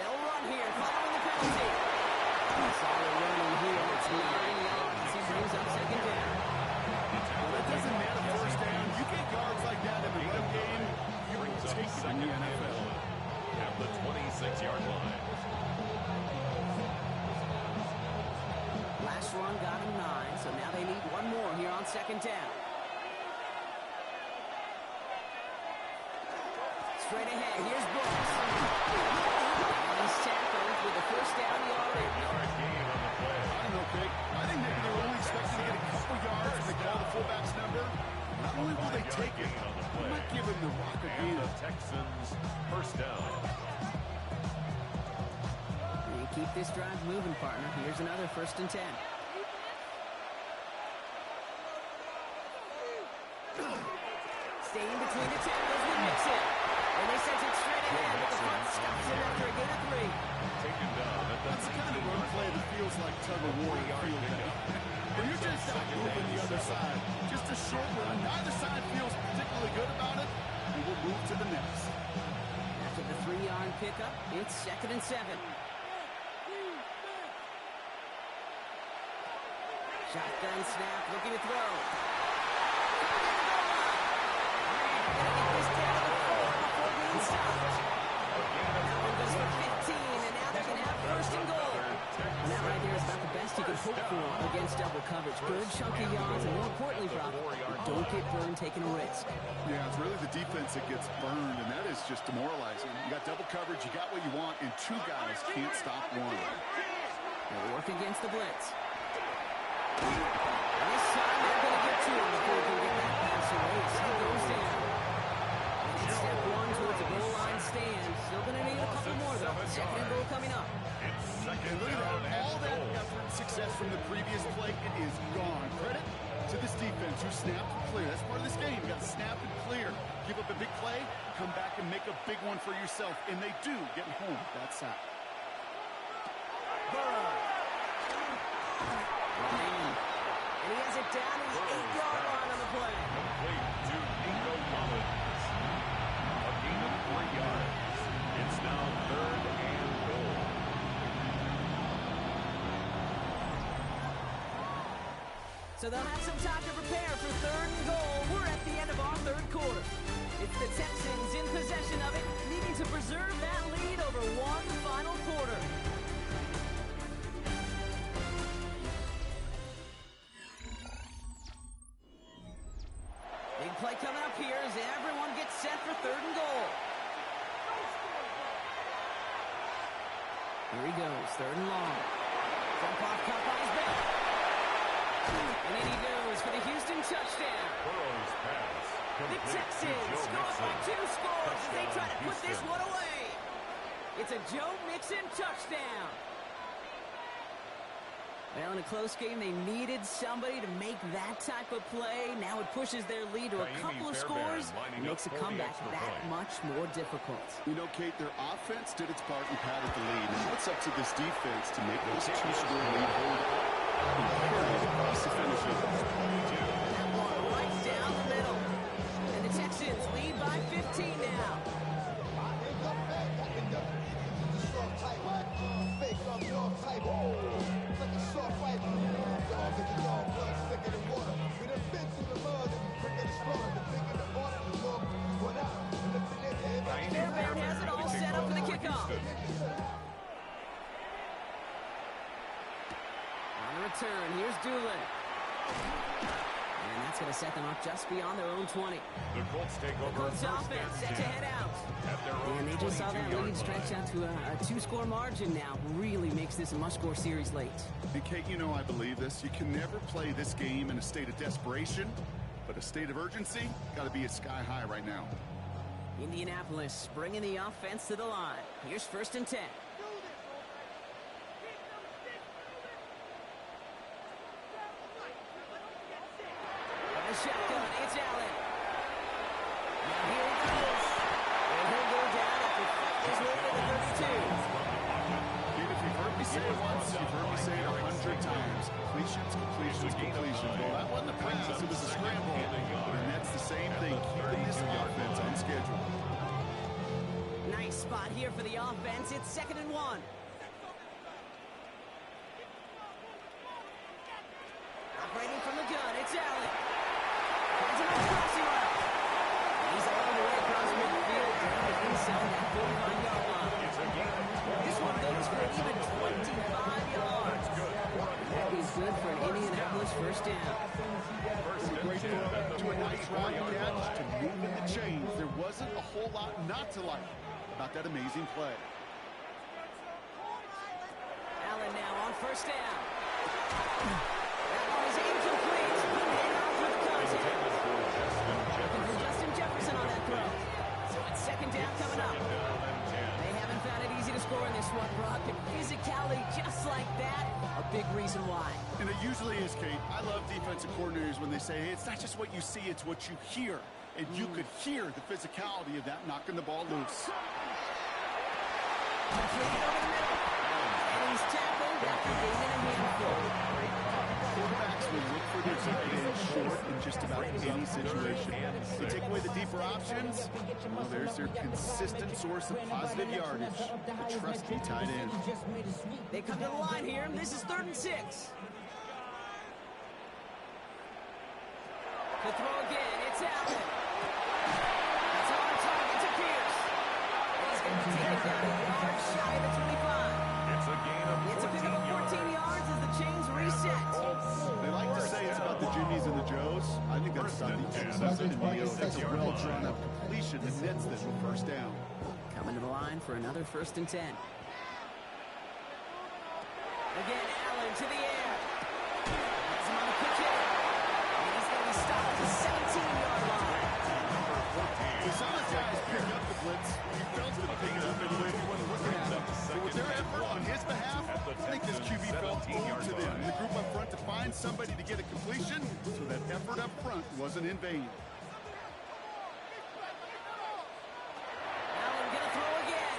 They'll run here, following the penalty. Solid running here. It's 9 yards. He brings up 2nd down. Well, it doesn't matter first down. You get yards like that in the run game, you will take it in the NFL. At the 26-yard line. Last run got him 9, so now they need one more here on 2nd down. Straight ahead, here's Brooks. And he's tackled with a first down yard. Yard gain on the play. I don't know, Vic. I think maybe they were only expecting to get a couple yards when they call the fullback's number. Not only will they take it, they might give him the rock again. And the Texans first down. You keep this drive moving, partner. Here's another 1st and 10. Staying between the tackles with Mixon. And they sent it straight ahead, but the front stops it after a gain of 3. Taken down at the That's the kind of run play that feels like tug-of-war in field day. When you're just out moving the other side, just a short run, neither side feels particularly good about it, and we'll move to the next. After the 3-yard pickup, it's 2nd and 7. Shotgun snap, looking to throw. And that right there is about the best you can hope for against double coverage. Good chunky yards, and more importantly, Brock, don't get burned taking a risk. Yeah, it's really the defense that gets burned, and that is just demoralizing. You got double coverage, you got what you want, and 2 guys can't stop one. They'll work against the blitz. And this time they're going to get to him before he can get that pass away. So he goes down. And it's step 1 towards the goal line stand. Still going to need a couple more, though. 2nd and goal coming up. And look at that. All that effort and success from the previous play, it is gone. Credit to this defense who snapped and clear. That's part of this game. You got to snap and clear. Give up a big play, come back and make a big one for yourself. And they do, getting home that sack. Burrow. And he has it down to the 8-yard line on the play. Complete to Nico Collins. A gain of 3 yards. It's now 3rd and goal. So they'll have some time to prepare for 3rd and goal. We're at the end of our 3rd quarter. It's the Texans in possession of it, needing to preserve that lead over one final quarter. Big play coming up here as everyone gets set for 3rd and goal. Here he goes, 3rd and long. Jump off, cut by his back. And in he goes for the Houston touchdown. Burrow's pass. The Texans go up by 2 scores as they try to put this one away. It's a Joe Mixon touchdown. Well, in a close game, they needed somebody to make that type of play. Now it pushes their lead to a couple of scores and makes a comeback that much more difficult. You know, Kate, their offense did its part and padded the lead. And now it's up to this defense to make this 2-score lead hold and carry it across the finish line. That one right down the middle. And the Texans lead by 15 now. Fairbairn has it all set up for the kickoff. going to set them up just beyond their own 20. The Colts take over. Colts offense set to head out. And they just saw that lead stretch out to a two-score margin now. Really makes this a must-score series late. And Kate, you know I believe this. You can never play this game in a state of desperation, but a state of urgency got to be at sky high right now. Indianapolis bringing the offense to the line. Here's 1st and 10. The shotgun, it's Allen. Now here he goes. And he'll go down after his way to the 32. Dude, if you've heard me say it once, you've heard me say it 100 times. Completions. Well, that wasn't a pass, it was a scramble. And that's the same thing, keeping this offense on schedule. Nice spot here for the offense. It's 2nd and 1. Operating from the gun, it's Allen. He's a nice crossing route. He's all the way across midfield, down to inside that 45-yard line. This one goes for even 25 yards. That is good for an Indianapolis 1st down. Great throw to a nice route catch to move in the chains. There wasn't a whole lot not to like about that amazing play. Allen now on 1st down. That one is incomplete. Out for the contact. Looking for Justin Jefferson on that throw. So it's 2nd down coming up. They haven't found it easy to score in this one, Brock. And physicality just like that, a big reason why. And it usually is, Kate. I love defensive coordinators when they say, hey, it's not just what you see, it's what you hear. And you could hear the physicality of that knocking the ball loose. And he's tackled after gaining a handful. Quarterbacks will look for their tight end short in just about any situation. They take away the deeper options, well, there's their consistent source of positive yardage, the trusty tight end. They come to the line here, and this is 3rd and 6. To throw again, it's Allen. That's on target to Pierce. He's going to take it down a yard shy of the 25. It's a gain of 14 It's a pick of 14 yards as the chains reset. They like to say it's about the Jimmies and the Joes. I think that's about the X's and the O's. That's a well-drawn-up completion that nets them for 1st down. Coming to the line for another 1st and 10. Again, Allen to the air. Has him on a quick hit. And he's going to be stopped at the 17-yard line. We saw the guys pick up the blitz. He felt them pick it up and when he wasn't looking at them. But with their effort on his behalf, I think this QB felt owed to them. The group up front to find somebody to get a completion, so that effort up front wasn't in vain. Allen going to throw again.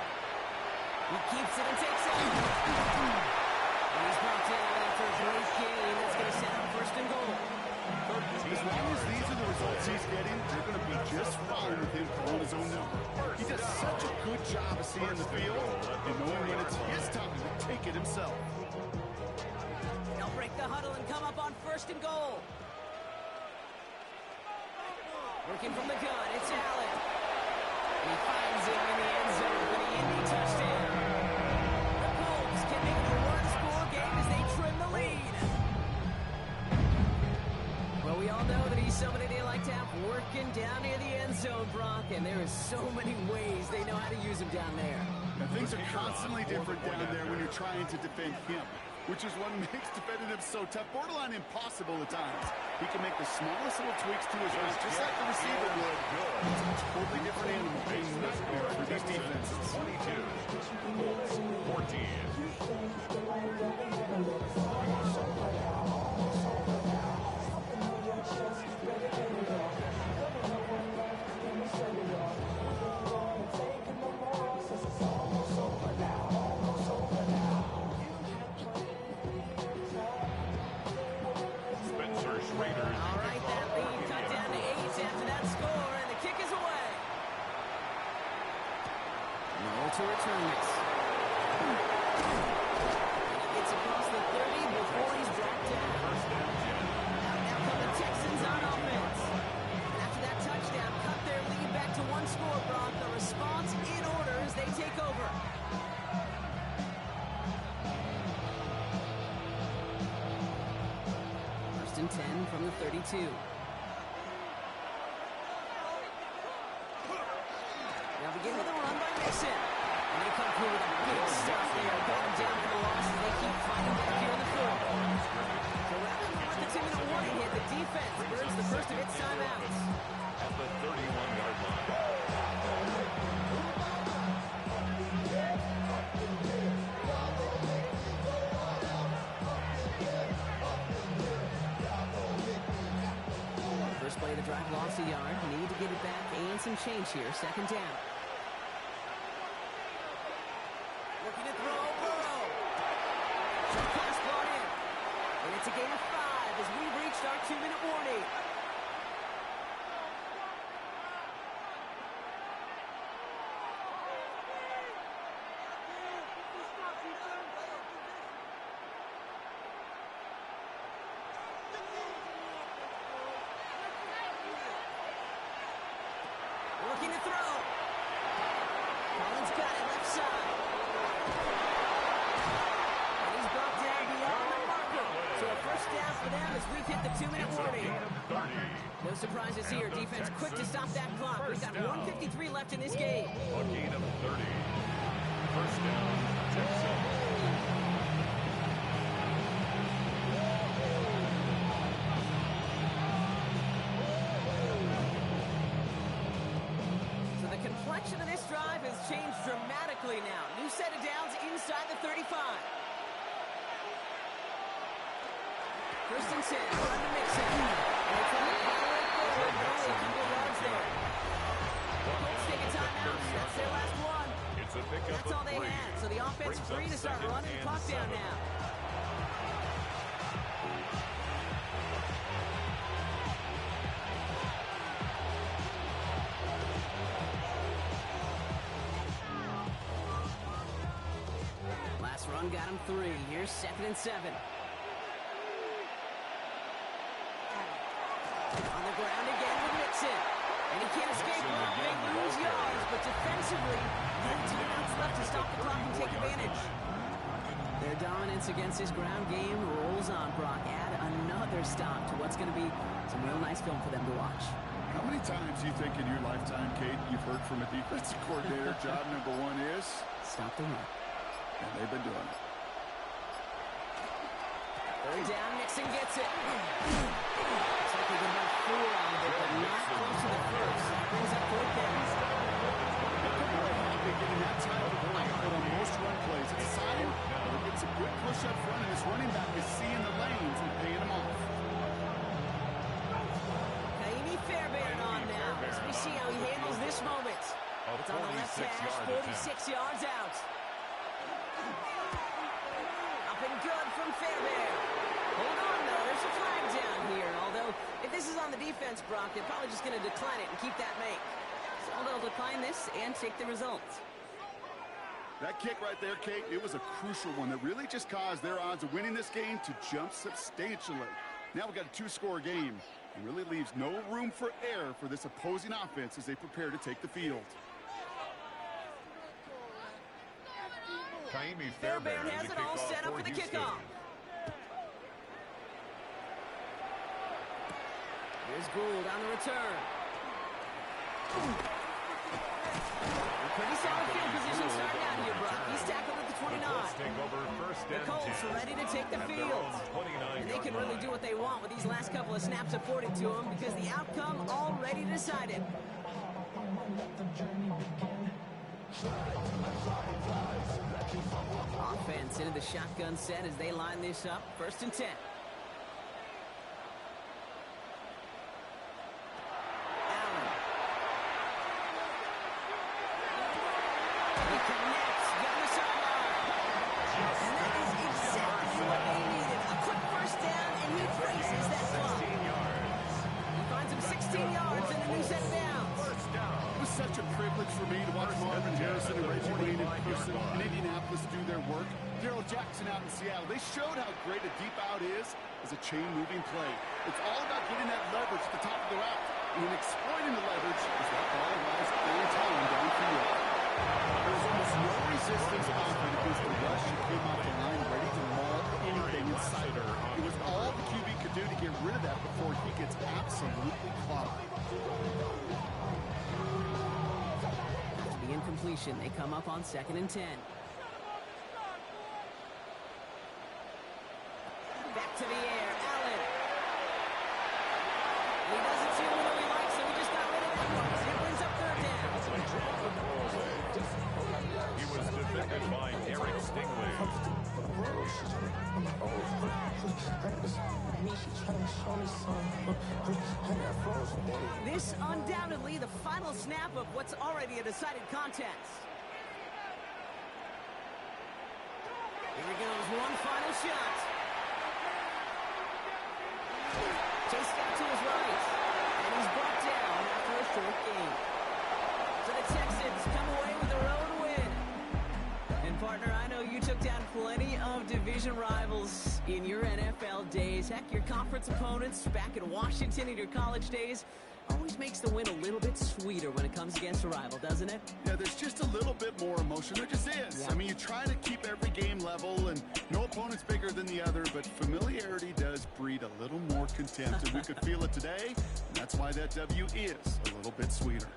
He keeps it and takes it. And he's brought down after a great game. That's going to set up 1st and goal. As long as these are the results he's getting, they're going to be just fine with him calling his own number. He does such a good job of seeing the field and knowing when it's his time to take it himself. They'll break the huddle and come up on 1st and goal. Working from the gun, it's Allen. And he finds him in the end zone for the Indy touchdown. The Colts can make it a one-score game as they trim the lead. Well, we all know that he's somebody they like to have working down near the end zone, Brock, and there is so many ways they know how to use him down there. Now, things are constantly different down there when you're trying to defend him, which is what makes defending him so tough, borderline impossible at times. He can make the smallest little tweaks to his route, just like the receiver would. It's a totally different animal, a nightmare for these defenses. 14. To return this. It's across the 30 before he's brought down. Now come the Texans on offense. After that touchdown, cut their lead back to one score, Brock. The response in order as they take over. First and 10 from the 32. begin with a run by Mixon. And they come through with a big stop there, going down for the loss as they keep fighting back here in the fourth. So rather than let the 2-minute warning hit, the defense burns the first of its timeouts. At the 31-yard line. First play of the drive lost a yard. Need to get it back and some change here. Second down. Looking to throw. Burrow. Pass brought in. And it's a gain of 5 as we've reached our 2-minute warning. Looking to throw. Collins got it left side. And he's brought down beyond the marker. So a first down for them as we've hit the 2-minute warning. No surprises here. Defense quick to stop that clock. We've got 1:53 left in this game. A gain of 30. First down, Texans. Complexion of this drive has changed dramatically now. New set of downs inside the 35. First and 10, run to Mixon. And it's on the highway forward, but only a couple yards there. The Colts take a timeout. That's their last one. It's a pickup. That's all they had. So the offense free to start running the clock down now. Run got him 3. Here's 2nd and 7. On the ground again with Mixon. And he can't escape one. They lose yards, but defensively, no timeouts left to stop the clock and take advantage. Their dominance against this ground game rolls on, Brock. Add another stop to what's going to be some real nice film for them to watch. How many times do you think in your lifetime, Kate, you've heard from a defensive coordinator, job number 1 is? Stop the run. And they've been doing it. Third down, Mixon gets it. Looks like they get about 4 out of it, but not close to the first. That brings up 4th down. They're getting that type of output on most run plays. It's a sign that it gets a good push up front, and this running back is seeing the lanes and paying them off. Kaimi Fairbairn on now as we see how he handles this moment. It's on the left hash, 46 yards out. Up and good from Fairbairn. Hold on, though. There's a flag down here. Although, if this is on the defense, Brock, they're probably just going to decline it and keep that make. So they'll decline this and take the results. That kick right there, Kate, it was a crucial one that really just caused their odds of winning this game to jump substantially. Now we've got a 2-score game. It really leaves no room for error for this opposing offense as they prepare to take the field. Kaimi Fairbairn has it all set up for the kickoff. Here's Gould on the return. Pretty solid field position starting out here, Brock. He's tackled at the 29. The Colts are ready to take the field. And they can really do what they want with these last couple of snaps afforded to them because the outcome already decided. Offense into the shotgun set as they line this up. 1st and 10. Allen. He connects down the sideline. And that is exactly what they needed. A quick first down, and he traces that clock. He finds him 16 yards in the new set down. It was such a privilege for me to watch Marvin Harrison and Reggie Wayne in person in Indianapolis do their work. Darrell Jackson out in Seattle, they showed how great a deep out is as a chain-moving play. It's all about getting that leverage at the top of the route and then exploiting the leverage as that ball arrives on time downfield. There was almost no resistance offered against the rush. He came off the line ready to maul anything in sight. It was all the QB could do to get rid of that before he gets absolutely clobbed. completion. They come up on 2nd and 10. Back to the air, Allen. He doesn't see the window he likes, so he just got rid of that one. It brings up 3rd down. He was defended by Derek Stingley. This undoubtedly the final snap of what's already a decided contest. Here he goes, one final shot. Chased out to his right, and he's brought down after a short gain. So the Texans come away with their own win. And partner, I know you took down plenty of division rivals in your NFL days. Heck, your conference opponents back in Washington in your college days. Always makes the win a little bit sweeter when it comes against a rival, doesn't it? Yeah, there's just a little bit more emotion. There just is. Yeah. I mean, you try to keep every game level, and no opponent's bigger than the other, but familiarity does breed a little more contempt, and we could feel it today, and that's why that W is a little bit sweeter.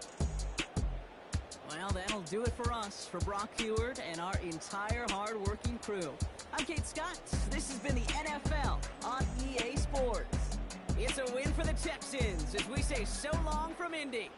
Well, that'll do it for us, for Brock Huard and our entire hard-working crew. I'm Kate Scott. This has been the NFL on EA Sports. It's a win for the Texans as we say so long from Indy.